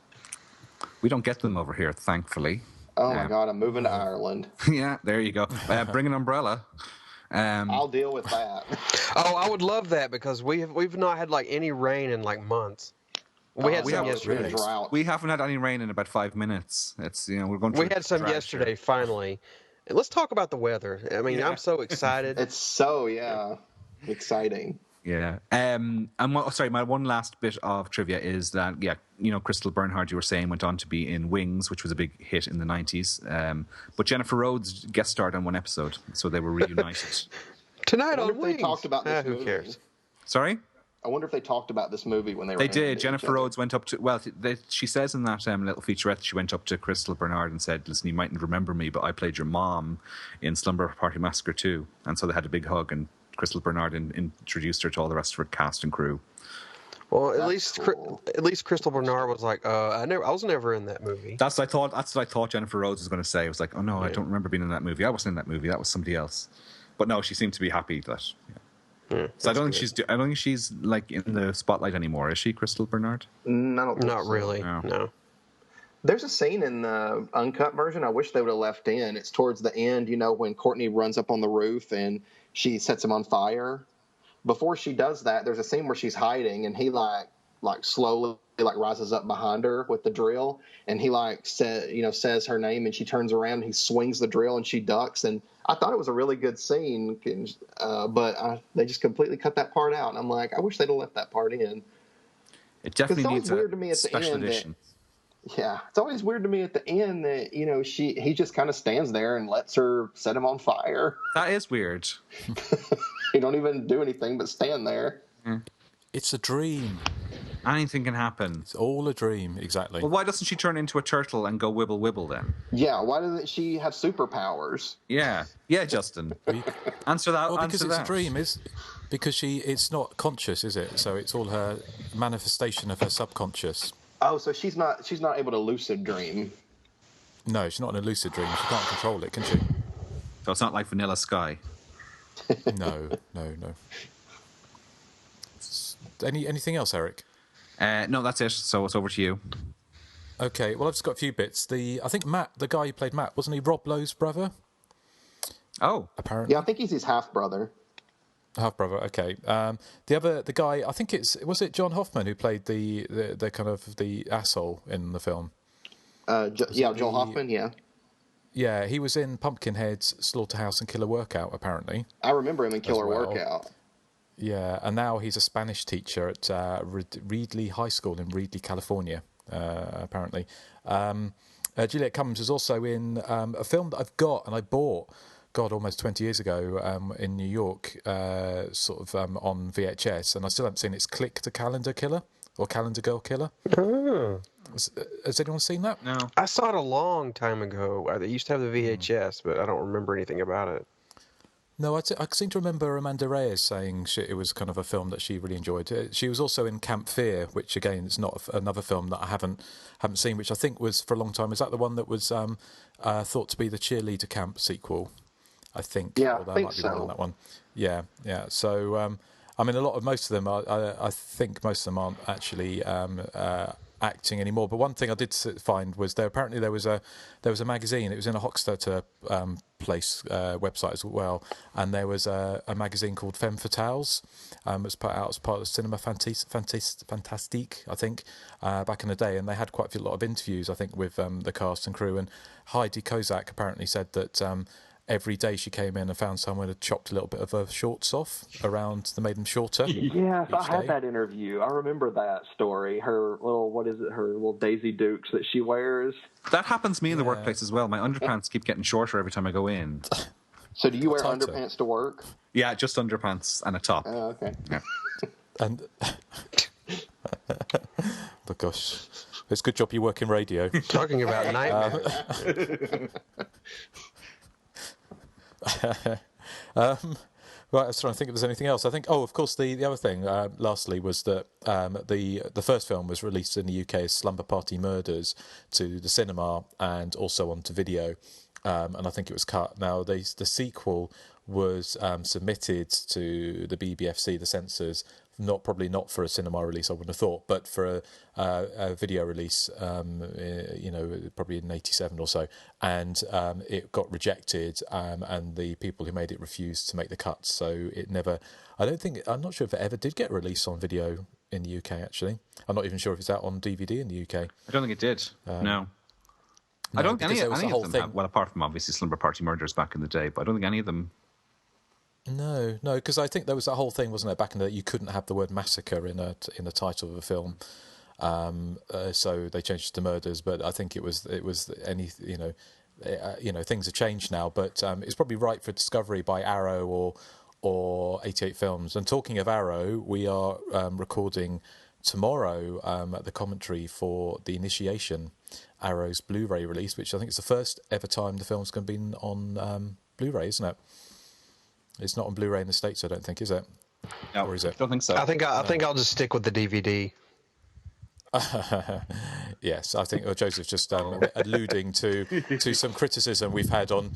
We don't get them over here, thankfully. Oh, my God, I'm moving to Ireland. Yeah, there you go. Bring an umbrella. I'll deal with that. Oh, I would love that, because we've not had like any rain in like months. We had some yesterday. We haven't had any rain in about 5 minutes. It's we're going. We had some yesterday finally. And let's talk about the weather. I mean, I'm so excited. It's so exciting. Yeah. My one last bit of trivia is that Crystal Bernhard, you were saying, went on to be in Wings, which was a big hit in the 90s. But Jennifer Rhodes guest starred on one episode, so they were reunited. Tonight on Wings. They talked about this movie. Who cares? Sorry? I wonder if they talked about this movie when they were. They did. Jennifer Rhodes went up to. She says in that little featurette, she went up to Crystal Bernhard and said, "Listen, you mightn't remember me, but I played your mom in Slumber Party Massacre 2." And so they had a big hug, and Crystal Bernhard introduced her to all the rest of her cast and crew. Well, at least Crystal Bernhard was like, I was never in that movie. That's what I thought Jennifer Rhodes was going to say. I was like, oh no, I don't remember being in that movie. I wasn't in that movie. That was somebody else. But no, she seemed to be happy that. Yeah. So I don't think she's like in the spotlight anymore, is she, Crystal Bernard? Not really. No. There's a scene in the uncut version I wish they would have left in. It's towards the end, when Courtney runs up on the roof and she sets him on fire. Before she does that, there's a scene where she's hiding and he like slowly rises up behind her with the drill, and he says her name, and she turns around and he swings the drill and she ducks, and I thought it was a really good scene, but they just completely cut that part out, and I'm like, I wish they'd have left that part in. It definitely needs weird to me at special the end edition. It's always weird to me at the end that he just kind of stands there and lets her set him on fire. That is weird. He don't even do anything but stand there. It's a dream. Anything can happen. It's all a dream, exactly. Well, why doesn't she turn into a turtle and go wibble wibble then? Yeah, why doesn't she have superpowers? Yeah, Justin. Answer that. Well, because it's a dream, because it's not conscious, is it? So it's all her manifestation of her subconscious. Oh, so she's not able to lucid dream. No, she's not in a lucid dream. She can't control it, can she? So it's not like Vanilla Sky. No. Anything else, Eric? No, that's it. So it's over to you. Okay. Well, I've just got a few bits. I think Matt, the guy who played Matt, wasn't he Rob Lowe's brother? Oh, apparently. Yeah, I think he's his half brother. Half brother. Okay. The guy, I think was it John Hoffman who played the kind of the asshole in the film? Joel Hoffman. Yeah. Yeah, he was in Pumpkinhead's Slaughterhouse and Killer Workout, apparently. I remember him in Killer Workout. Yeah, and now he's a Spanish teacher at Reedley High School in Reedley, California, apparently. Juliet Cummins was also in a film that I've got and I bought, almost 20 years ago in New York, on VHS, and I still haven't seen it. It's Click the Calendar Killer, or Calendar Girl Killer. Oh. Has anyone seen that? No. I saw it a long time ago. I used to have the VHS, but I don't remember anything about it. No, I seem to remember Amanda Reyes saying it was kind of a film that she really enjoyed. She was also in Camp Fear, which again is not another film that I haven't seen, which I think was for a long time. Is that the one that was thought to be the Cheerleader Camp sequel? I think. Yeah, Although I think might be so. wrong on that one. Yeah. So I mean, most of them, I think most of them aren't actually acting anymore. But one thing I did find was there was a magazine. It was in a Hochstetter place website as well, and there was a magazine called Femme Fatales. It was put out as part of the Cinema Fantastique, I think, back in the day, and they had quite a lot of interviews, I think, with the cast and crew. And Heidi Kozak apparently said that every day she came in and found someone had chopped a little bit of her shorts off around to make them shorter. Yes, I had that interview. I remember that story. Her little Daisy Dukes that she wears. That happens to me in the workplace as well. My underpants keep getting shorter every time I go in. So do you wear underpants to work? Yeah, just underpants and a top. Oh, okay. Yeah. And oh gosh, it's a good job you work in radio. Talking about nightmares. Right, I was trying to think if there's anything else. I think, of course, the other thing, lastly, was that the first film was released in the UK as Slumber Party Murders to the cinema and also onto video, and I think it was cut. Now, the sequel was submitted to the BBFC, the censors, probably not for a cinema release, I wouldn't have thought, but for a video release, probably in '87 or so, and it got rejected, and the people who made it refused to make the cuts, so it never. I'm not sure if it ever did get released on video in the UK. Actually, I'm not even sure if it's out on DVD in the UK. I don't think it did. No. I don't think any of them have, well, apart from obviously Slumber Party Murders back in the day, but I don't think any of them. No, because I think there was that whole thing, wasn't there, back in the day, you couldn't have the word massacre in the title of a film, so they changed it to murders. But I think it was any things have changed now. But it's probably right for Discovery by Arrow or 88 Films. And talking of Arrow, we are recording tomorrow the commentary for The Initiation, Arrow's Blu-ray release, which I think is the first ever time the film's going to be on Blu-ray, isn't it? It's not on Blu-ray in the States, I don't think, is it? No, or is it? I don't think so. I think I'll just stick with the DVD. Yes, I think Joseph's just alluding to some criticism we've had on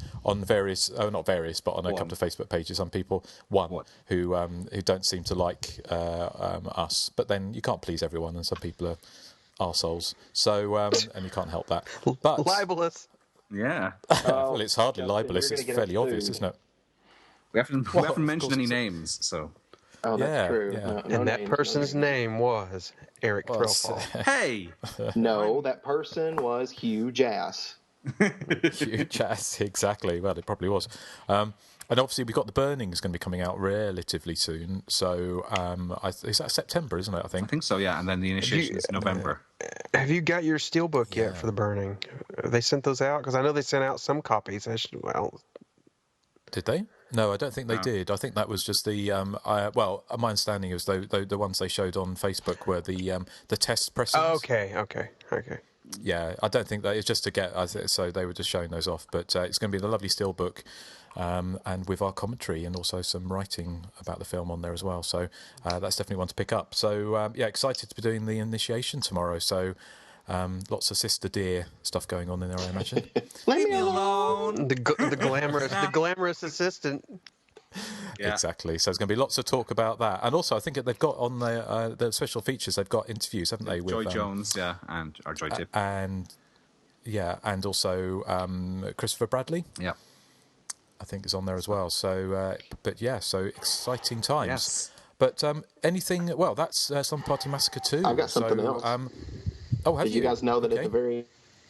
various, not various, but on a couple of Facebook pages. Some people, who don't seem to like us, but then you can't please everyone, and some people are arseholes. So, and you can't help that. But libelous. Yeah. Well, it's hardly libelous. It's fairly obvious, isn't it? We haven't mentioned any names, so. Oh, that's true. Yeah. No and that names, person's name was Erik Threlfall. Hey! No, that person was Hugh Jass. Hugh Jass, exactly. Well, it probably was. And obviously, we've got The Burning is going to be coming out relatively soon. So, is that September, isn't it, I think? I think so, yeah. And then the initiation is November. Have you got your steelbook yet for The Burning? They sent those out? Because I know they sent out some copies. Did they? No, I don't think they did. I think that was just the. My understanding is the ones they showed on Facebook were the test pressings. Oh, okay. Yeah, I don't think that it's just to get. So they were just showing those off, but it's going to be the lovely steelbook, and with our commentary and also some writing about the film on there as well. So that's definitely one to pick up. So excited to be doing the initiation tomorrow. So. Lots of Sister Dear stuff going on in there, I imagine. Leave me alone. The glamorous assistant. Yeah. Exactly. So there's going to be lots of talk about that, and also I think they've got on the special features. They've got interviews, haven't they? With Joy Jones, and Joy Tip, and also Christopher Bradley. Yeah. I think is on there as well. So, so exciting times. Yes. But anything? Well, that's Slumber Party Massacre 2. I've got something else. Did you guys know that at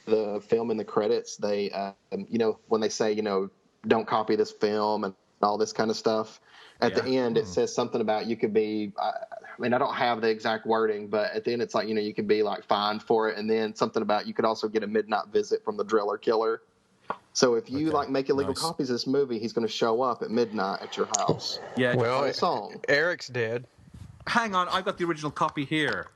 the film in the credits, they, when they say, don't copy this film and all this kind of stuff, at the end it says something about you could be, I don't have the exact wording, but at the end it's like, you could be like fined for it, and then something about you could also get a midnight visit from the driller killer. So if you make illegal copies of this movie, he's going to show up at midnight at your house. Yeah. Well, a song. Eric's dead. Hang on, I've got the original copy here.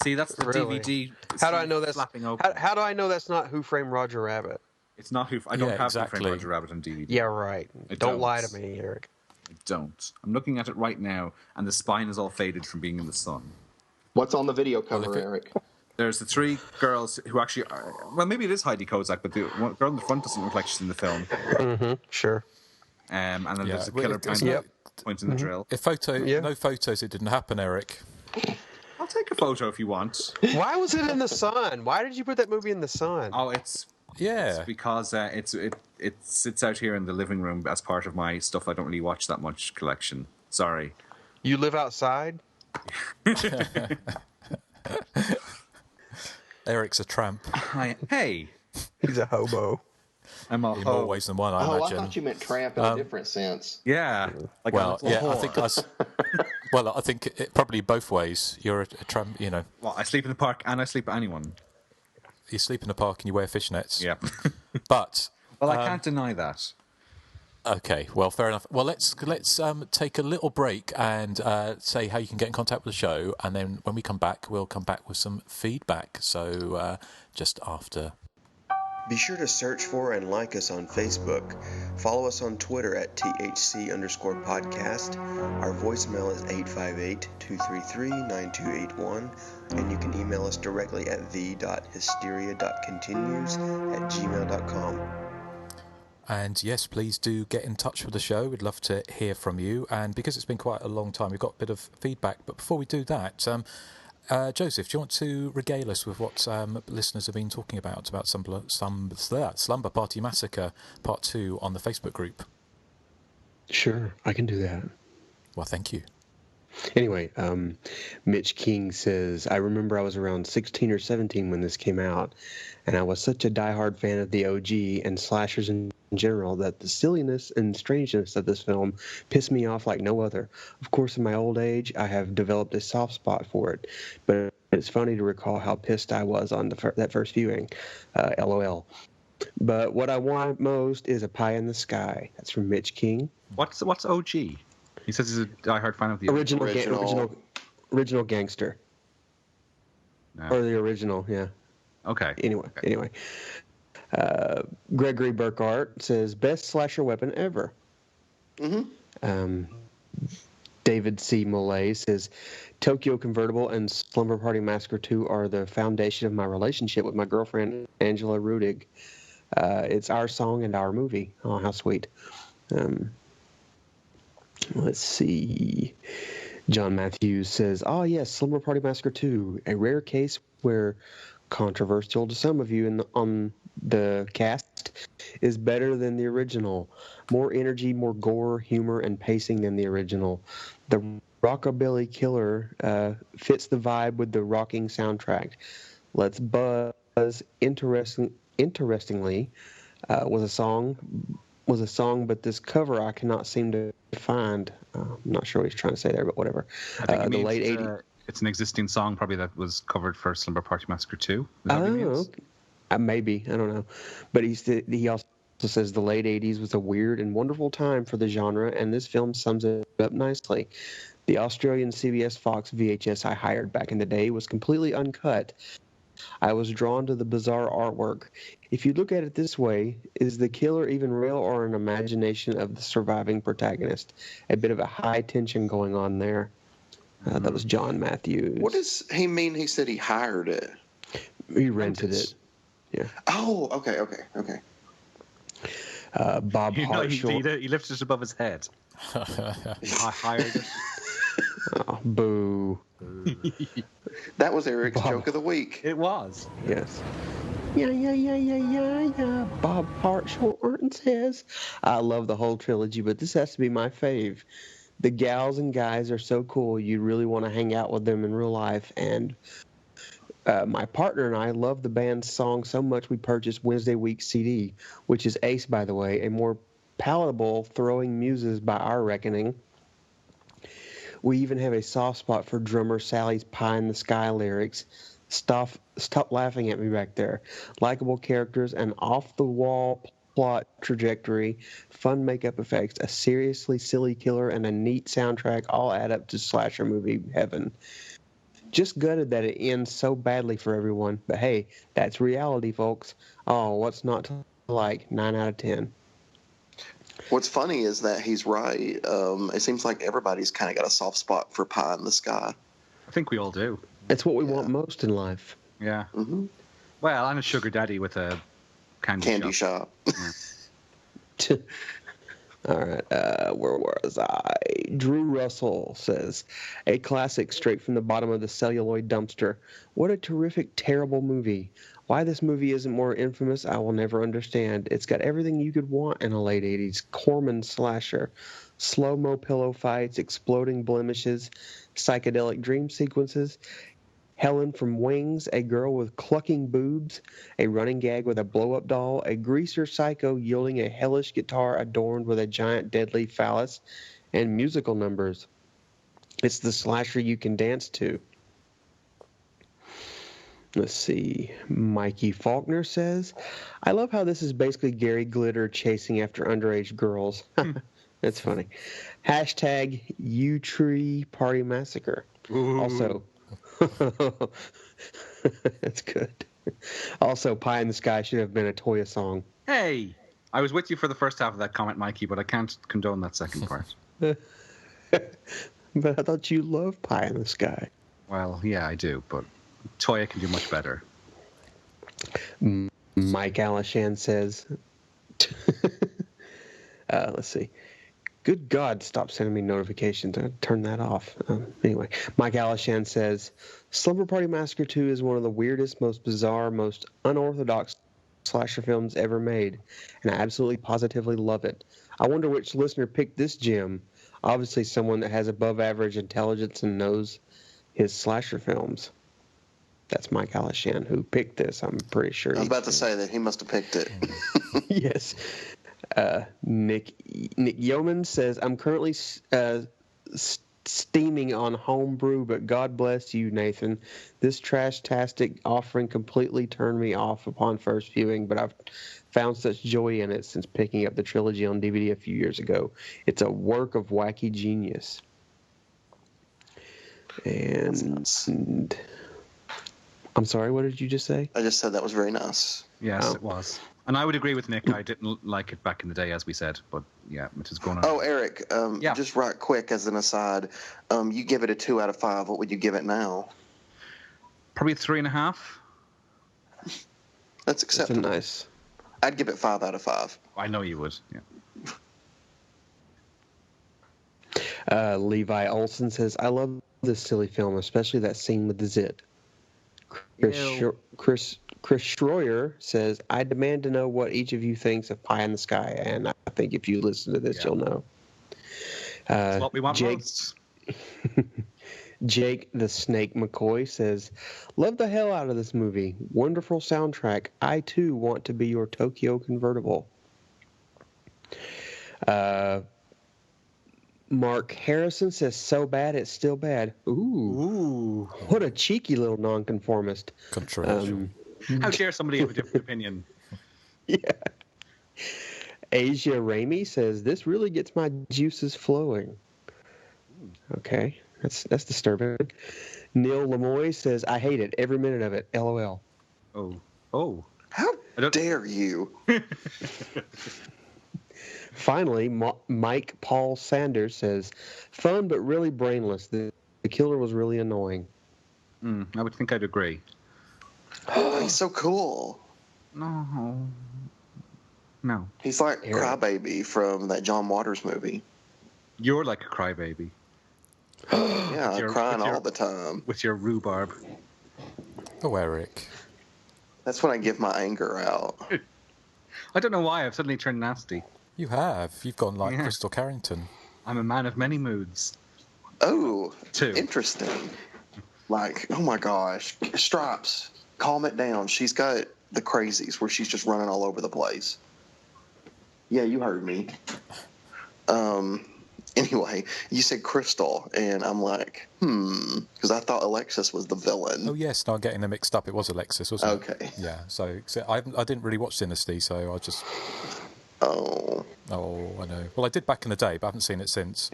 See, that's the DVD. How do I know that's? Open. How do I know that's not Who Framed Roger Rabbit? It's not Who. I don't have Who Framed Roger Rabbit on DVD. Yeah, right. Don't lie to me, Erik. I don't. I'm looking at it right now, and the spine is all faded from being in the sun. What's on the video cover, Erik? There's the three girls who actually are, well, maybe it is Heidi Kozak, but the girl in the front doesn't look like she's in the film. Mm-hmm, sure. And then there's a killer pointing the drill. No photos, it didn't happen, Erik. I'll take a photo if you want. Why was it in the sun? Why did you put that movie in the sun? Oh, it's because it sits out here in the living room as part of my stuff I don't really watch that much collection. Sorry. You live outside? Eric's a tramp. Hey. He's a hobo. I'm a in more ways than one, I imagine. I thought you meant tramp in a different sense. Yeah. Like I think probably both ways. You're a tramp, Well, I sleep in the park and I sleep with anyone. You sleep in the park and you wear fishnets. Yeah. But I can't deny that. Okay, well, fair enough. Well, let's take a little break and say how you can get in contact with the show, and then when we come back, we'll come back with some feedback. So just after. Be sure to search for and like us on Facebook. Follow us on Twitter at THC_podcast. Our voicemail is 858-233-9281, and you can email us directly at the.hysteria.continues@gmail.com. And yes, please do get in touch with the show. We'd love to hear from you. And because it's been quite a long time, we've got a bit of feedback. But before we do that, Joseph, do you want to regale us with what listeners have been talking about Slumber Party Massacre Part 2 on the Facebook group? Sure, I can do that. Well, thank you. Anyway, Mitch King says, I remember I was around 16 or 17 when this came out, and I was such a diehard fan of the OG and slashers in general that the silliness and strangeness of this film pissed me off like no other. Of course, in my old age, I have developed a soft spot for it, but it's funny to recall how pissed I was on that first viewing. LOL. But what I want most is a pie in the sky. That's from Mitch King. What's OG? He says he's a diehard fan of the original gangster. No. Or the original, yeah. Okay. Anyway. Gregory Burkhart says, best slasher weapon ever. Mm-hmm. David C. Molay says, Tokyo Convertible and Slumber Party Massacre 2 are the foundation of my relationship with my girlfriend, Angela Rudig. It's our song and our movie. Oh, how sweet. Let's see. John Matthews says, oh, yes, Slumber Party Massacre 2, a rare case where controversial to some of you on the cast is better than the original. More energy, more gore, humor, and pacing than the original. The Rockabilly Killer fits the vibe with the rocking soundtrack. Let's Buzz, interestingly, was a song, but this cover I cannot seem to find. I'm not sure what he's trying to say there, but whatever. I think The late 80s. It's an existing song, probably, that was covered for Slumber Party Massacre 2. Is that what he means? Maybe. I don't know. But he also says the late 80s was a weird and wonderful time for the genre, and this film sums it up nicely. The Australian CBS Fox VHS I hired back in the day was completely uncut. I was drawn to the bizarre artwork. If you look at it this way, is the killer even real or an imagination of the surviving protagonist? A bit of a high tension going on there. That was John Matthews. What does he mean? He said he hired it. He rented it. Yeah. Oh, okay. Bob Hartshorn. He lifted it above his head. I hired it. Oh, boo. That was Eric's joke of the week. It was. Yes. Yeah. Bob Hartshorn says, I love the whole trilogy, but this has to be my fave. The gals and guys are so cool. You really want to hang out with them in real life. And my partner and I love the band's song so much we purchased Wednesday Week CD, which is ace, by the way, a more palatable Throwing Muses by our reckoning. We even have a soft spot for drummer Sally's Pie in the Sky lyrics. Stop laughing at me back there. Likeable characters, an off-the-wall plot trajectory, fun makeup effects, a seriously silly killer, and a neat soundtrack all add up to slasher movie heaven. Just gutted that it ends so badly for everyone, but hey, that's reality, folks. Oh, what's not to like? 9 out of 10. What's funny is that he's right. It seems like everybody's kind of got a soft spot for Pie in the Sky. I think we all do. It's what we want most in life. Yeah. Mm-hmm. Well, I'm a sugar daddy with a candy shop. Yeah. All right, where was I? Drew Russell says, a classic straight from the bottom of the celluloid dumpster. What a terrific, terrible movie. Why this movie isn't more infamous, I will never understand. It's got everything you could want in a late 80s Corman slasher. Slow-mo pillow fights, exploding blemishes, psychedelic dream sequences, Helen from Wings, a girl with clucking boobs, a running gag with a blow-up doll, a greaser psycho yielding a hellish guitar adorned with a giant deadly phallus, and musical numbers. It's the slasher you can dance to. Let's see. Mikey Faulkner says, I love how this is basically Gary Glitter chasing after underage girls. That's funny. Hashtag U-Tree Party Massacre. Ooh. Also, that's good. Also, Pie in the Sky should have been a Toya song. Hey, I was with you for the first half of that comment, Mikey, but I can't condone that second part. But I thought you loved Pie in the Sky. Well, yeah, I do, but Toya can do much better. Mike Alashan says, let's see. Good God, stop sending me notifications. I turn that off. Anyway, Mike Alashan says, Slumber Party Massacre 2 is one of the weirdest, most bizarre, most unorthodox slasher films ever made, and I absolutely positively love it. I wonder which listener picked this gem. Obviously someone that has above average intelligence and knows his slasher films. That's Mike Alashan who picked this, I'm pretty sure. I was about to say that he must have picked it. Yes. Nick Yeoman says, I'm currently steaming on homebrew, but God bless you, Nathan. This trash-tastic offering completely turned me off upon first viewing, but I've found such joy in it since picking up the trilogy on DVD a few years ago. It's a work of wacky genius. And I'm sorry, what did you just say? I just said that was very nice. Yes, it was. And I would agree with Nick. I didn't like it back in the day, as we said, but yeah, it is going on. Oh, Eric, just right quick as an aside, you give it a 2 out of 5. What would you give it now? Probably 3.5. That's acceptable. That's nice. I'd give it 5 out of 5. I know you would. Yeah. Levi Olson says, "I love this silly film, especially that scene with the zit." Chris Schroyer says, "I demand to know what each of you thinks of Pie in the Sky," and I think if you listen to this, you'll know. That's what we want Jake, most. Jake the Snake McCoy says, "Love the hell out of this movie. Wonderful soundtrack. I too want to be your Tokyo convertible." Mark Harrison says, "So bad it's still bad." Ooh. What a cheeky little nonconformist. Controversial. How dare somebody have a different opinion? Yeah. Asia Ramey says, "This really gets my juices flowing." Okay, that's disturbing. Neil Lemoy says, "I hate it, every minute of it. LOL." Oh. How dare you? Finally, Mike Paul Sanders says, "Fun but really brainless. The killer was really annoying." I would think I'd agree. Oh, he's so cool. No. He's like Crybaby from that John Waters movie. You're like a crybaby. Yeah, I'm crying all the time. With your rhubarb. Oh, Erik. That's when I give my anger out. I don't know why I've suddenly turned nasty. You have. You've gone like Crystal Carrington. I'm a man of many moods. Oh, 2. Interesting. Like, oh my gosh. Stripes, calm it down. She's got the crazies where she's just running all over the place. Yeah, you heard me. Anyway, you said Crystal, and I'm like, because I thought Alexis was the villain. Oh, yes. No, I'm getting them mixed up. It was Alexis, wasn't it? Okay. Yeah, so I didn't really watch Dynasty, so I just... Oh, I know. Well, I did back in the day, but I haven't seen it since.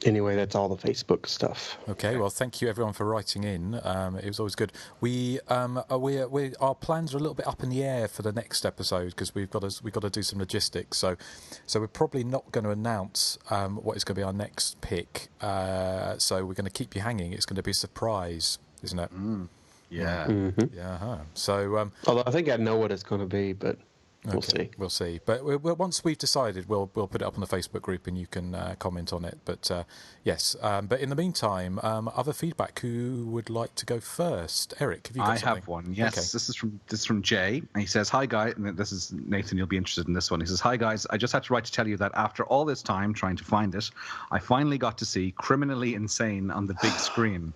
Anyway, that's all the Facebook stuff. Okay, well, thank you everyone for writing in. It was always good. Our plans are a little bit up in the air for the next episode because we've got to do some logistics. So we're probably not going to announce what is going to be our next pick. So we're going to keep you hanging. It's going to be a surprise, isn't it? Yeah. Mm-hmm. Yeah. So, although I think I know what it's going to be, but we'll see. We'll see. But once we've decided, we'll put it up on the Facebook group and you can comment on it. But yes. But in the meantime, other feedback. Who would like to go first? Erik, have you got something? I have one. Yes. Okay. This is from Jay, and he says, "Hi guys." And this is Nathan. You'll be interested in this one. He says, "Hi guys. I just had to write to tell you that after all this time trying to find it, I finally got to see Criminally Insane on the big screen."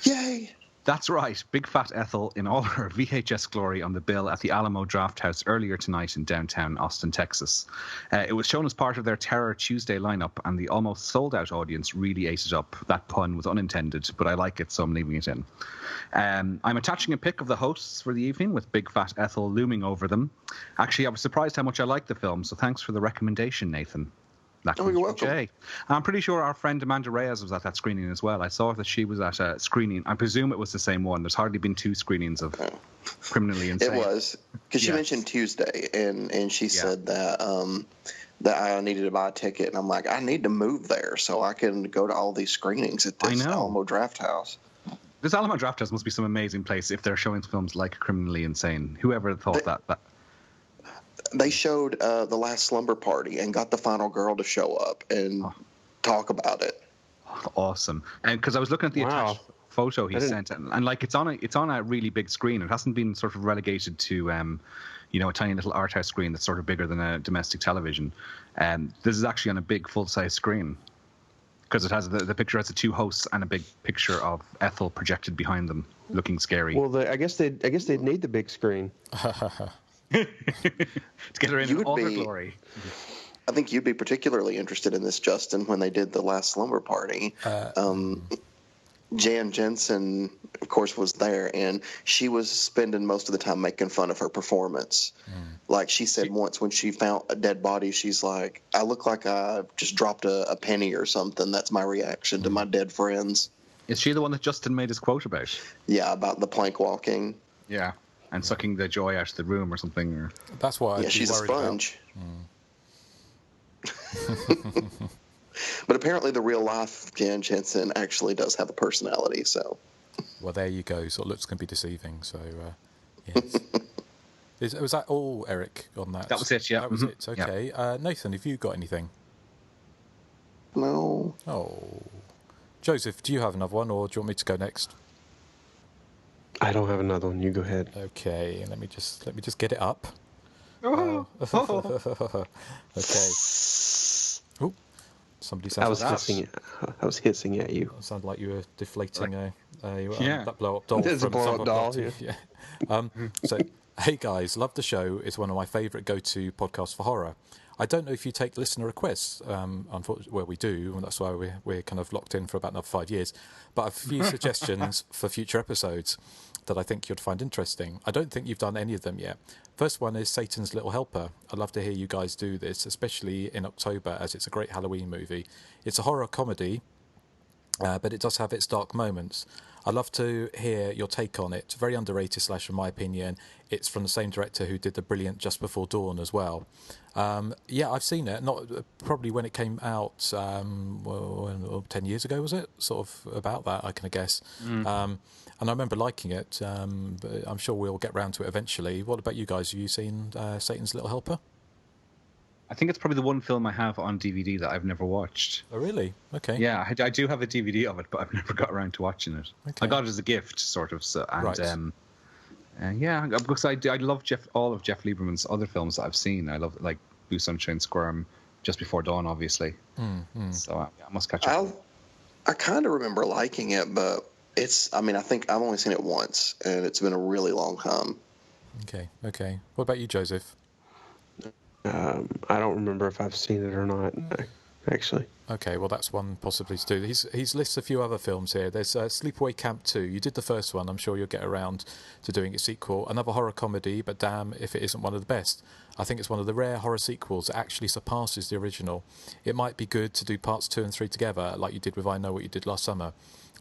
Yay! That's right, Big Fat Ethel in all her VHS glory on the bill at the Alamo Drafthouse earlier tonight in downtown Austin, Texas. It was shown as part of their Terror Tuesday lineup, and the almost sold-out audience really ate it up. That pun was unintended, but I like it, so I'm leaving it in. I'm attaching a pic of the hosts for the evening with Big Fat Ethel looming over them. Actually, I was surprised how much I liked the film, so thanks for the recommendation, Nathan. You're welcome. Jay. I'm pretty sure our friend Amanda Reyes was at that screening as well. I saw that she was at a screening. I presume it was the same one. There's hardly been 2 screenings of Criminally Insane. It was, because she mentioned Tuesday, and she said that I needed to buy a ticket, and I'm like, I need to move there so I can go to all these screenings at this Alamo Drafthouse. This Alamo Drafthouse must be some amazing place if they're showing films like Criminally Insane. Whoever thought that? They showed the last Slumber Party and got the final girl to show up and talk about it. Awesome. And because I was looking at the attached photo he sent, and like it's on a really big screen. It hasn't been sort of relegated to a tiny little art house screen that's sort of bigger than a domestic television. This is actually on a big full-size screen because it has the picture has the 2 hosts and a big picture of Ethel projected behind them, looking scary. Well, I guess they'd need the big screen. To get her in all her glory. I think you'd be particularly interested in this, Justin, when they did the last Slumber Party. Jan Jensen, of course, was there, and she was spending most of the time making fun of her performance. Like she said once when she found a dead body, she's like, I look like I just dropped a penny or something. That's my reaction to my dead friends. Is she the one that Justin made his quote about? Yeah, about the plank walking. Yeah. and sucking the joy out of the room or something. Or... That's why. Yeah, she's a sponge. But apparently, the real life Jan Jensen actually does have a personality. So. Well, there you go. Sort of looks can be deceiving. So, yes. Was that all, Erik, on that? That was it. Yeah. That was it. Okay. Yeah. Nathan, have you got anything? No. Oh. Joseph, do you have another one, or do you want me to go next? I don't have another one. You go ahead. Okay, let me just get it up. Oh. Okay. Oh, somebody sounds. I was hissing at you. It sounded like you were deflating that blow-up doll. There's a blow-up doll. Yeah. So, hey guys, love the show. It's one of my favourite go-to podcasts for horror. I don't know if you take listener requests. Unfortunately, well, we do, and that's why we're kind of locked in for about another 5 years. But a few suggestions for future episodes that I think you'd find interesting. I don't think you've done any of them yet. First one is Satan's Little Helper. I'd love to hear you guys do this, especially in October, as it's a great Halloween movie. It's a horror comedy, but it does have its dark moments. I'd love to hear your take on it. Very underrated / in my opinion. It's from the same director who did the brilliant Just Before Dawn as well. Yeah, I've seen it. Not probably when it came out, 10 years ago, was it? Sort of about that, I can guess. And I remember liking it, but I'm sure we'll get round to it eventually. What about you guys? Have you seen Satan's Little Helper? I think it's probably the one film I have on DVD that I've never watched. Oh, really? Okay. Yeah, I do have a DVD of it, but I've never got around to watching it. Okay. I got it as a gift, sort of. So, and right. Yeah, because I love all of Jeff Lieberman's other films that I've seen. I love like Blue Sunshine Squirm, Just Before Dawn, obviously. So I must catch up. I kind of remember liking it, but I think I've only seen it once, and it's been a really long time. Okay. What about you, Joseph? I don't remember if I've seen it or not, actually. Okay, well, that's one possibly to do. He's lists a few other films here. There's Sleepaway Camp 2. You did the first one. I'm sure you'll get around to doing a sequel. Another horror comedy, but damn if it isn't one of the best. I think it's one of the rare horror sequels that actually surpasses the original. It might be good to do parts 2 and 3 together, like you did with I Know What You Did Last Summer.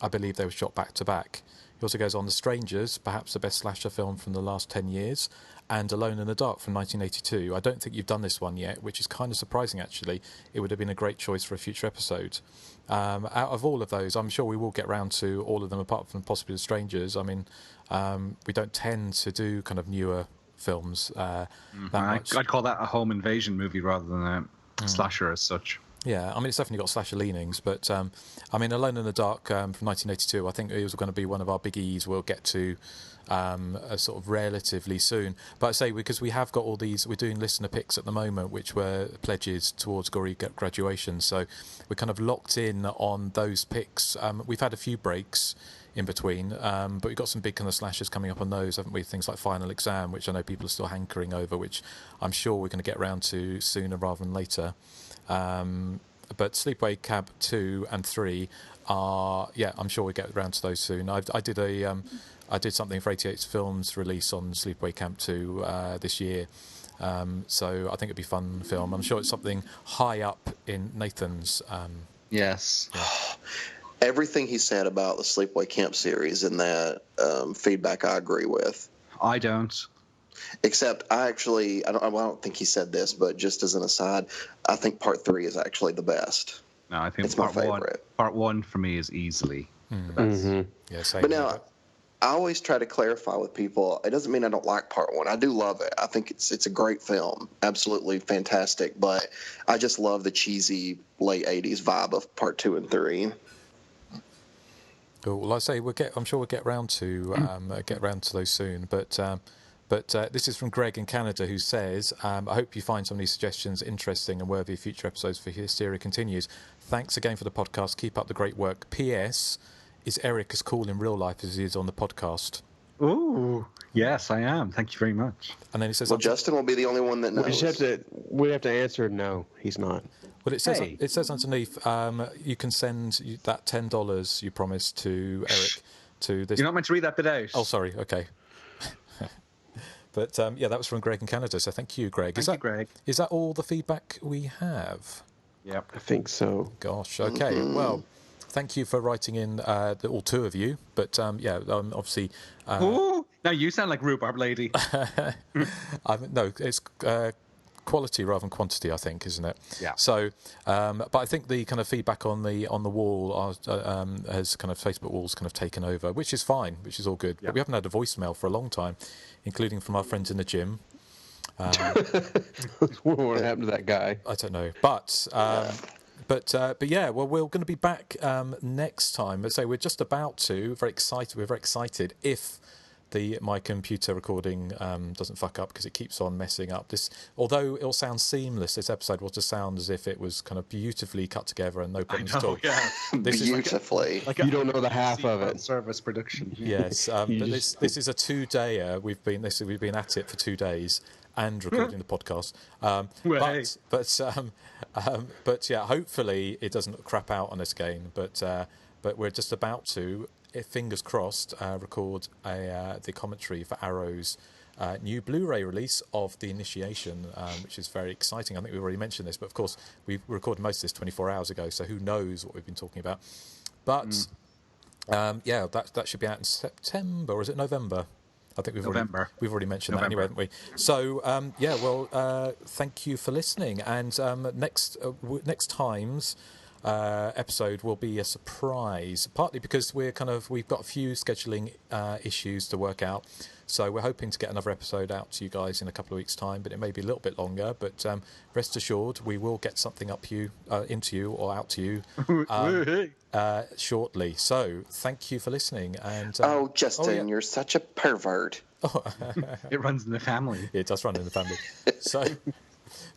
I believe they were shot back to back. He also goes on The Strangers, perhaps the best slasher film from the last 10 years, and Alone in the Dark from 1982. I don't think you've done this one yet, which is kind of surprising, actually. It would have been a great choice for a future episode. Out of all of those, I'm sure we will get round to all of them, apart from possibly The Strangers. I mean, we don't tend to do kind of newer films that much. I'd call that a home invasion movie rather than a slasher as such. Yeah, I mean, it's definitely got slasher leanings, but I mean, Alone in the Dark from 1982, I think it was going to be one of our biggies we'll get to sort of relatively soon. But I say, because we have got all these, we're doing listener picks at the moment, which were pledges towards Gory Graduation, so we're kind of locked in on those picks. We've had a few breaks in between, but we've got some big kind of slashers coming up on those, haven't we? Things like Final Exam, which I know people are still hankering over, which I'm sure we're going to get around to sooner rather than later. But Sleepaway Camp 2 and 3 are, I'm sure we'll get around to those soon. I did something for 88's Films release on Sleepaway Camp 2 this year, so I think it'd be a fun film. I'm sure it's something high up in Nathan's. Yes. Yeah. Everything he said about the Sleepaway Camp series and that feedback I agree with. I don't. Except I don't think he said this, but just as an aside, I think part 3 is actually the best. No, I think it's my favorite. Part 1 for me is easily the best. Yeah, same. But now, I always try to clarify with people, it doesn't mean I don't like part 1. I do love it. I think it's a great film. Absolutely fantastic. But I just love the cheesy late 80s vibe of part 2 and 3. Cool. Well, I say I'm sure we'll get round to those soon. But this is from Greg in Canada, who says, I hope you find some of these suggestions interesting and worthy of future episodes for Hysteria Continues. Thanks again for the podcast. Keep up the great work. P.S. Is Erik as cool in real life as he is on the podcast? Ooh, yes, I am. Thank you very much. And then he says, well, Justin will be the only one that knows. We have to answer no, he's not. Well, it says underneath, you can send that $10 you promised to Erik to this. You're not meant to read that bit out. Oh, sorry. Okay. But that was from Greg in Canada, so thank you, Greg. Thank you, Greg. Is that all the feedback we have? Yep. I think so. Gosh, okay. Well, thank you for writing in, all two of you. But, obviously... now Now you sound like rhubarb lady. No, it's quality rather than quantity, I think, isn't it? Yeah. So, but I think the kind of feedback on the wall has kind of Facebook walls kind of taken over, which is fine, which is all good. Yeah. But we haven't had a voicemail for a long time, including from our friends in the gym. What happened to that guy? I don't know, but yeah, well, we're going to be back next time. Let's say we're just about to. Very excited. We're very excited if my computer recording doesn't fuck up, because it keeps on messing up. Although it'll sound seamless, this episode will just sound as if it was kind of beautifully cut together and no problems at all. Yeah. Beautifully. You don't know the half of it. Service production. Yes, but this is a 2-dayer. We've been at it for 2 days and recording the podcast. But yeah, hopefully it doesn't crap out on us again. But we're just about to, fingers crossed, record the commentary for Arrow's new Blu-ray release of The Initiation, which is very exciting. I think we've already mentioned this, but of course we recorded most of this 24 hours ago, so who knows what we've been talking about. But yeah, that should be out in September, or is it November? I think we've already mentioned that anyway, haven't we? So yeah, well, thank you for listening, and next time's episode will be a surprise, partly because we've got a few scheduling issues to work out, so we're hoping to get another episode out to you guys in a couple of weeks' time, but it may be a little bit longer. But rest assured, we will get something into you or out to you shortly. So thank you for listening. And Justin, you're such a pervert. It runs in the family. It does run in the family. So.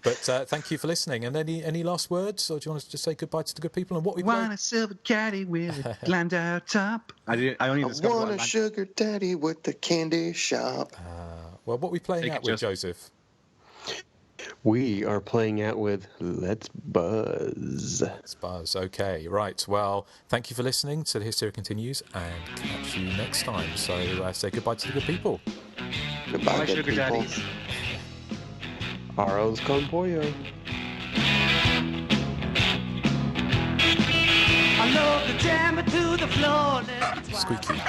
But thank you for listening. And any last words, or do you want us to just say goodbye to the good people and what we want a silver caddy with a glammed out top. I want a sugar daddy with the candy shop. Well, what are we playing out with, Joseph? We are playing out with Let's Buzz. Let's Buzz. Okay, right. Well, thank you for listening to The Hysteria Continues, and catch you next time. So say goodbye to the good people. Goodbye, good sugar people. daddies. Arroz con pollo. I love the jam to the floor. Squeaky.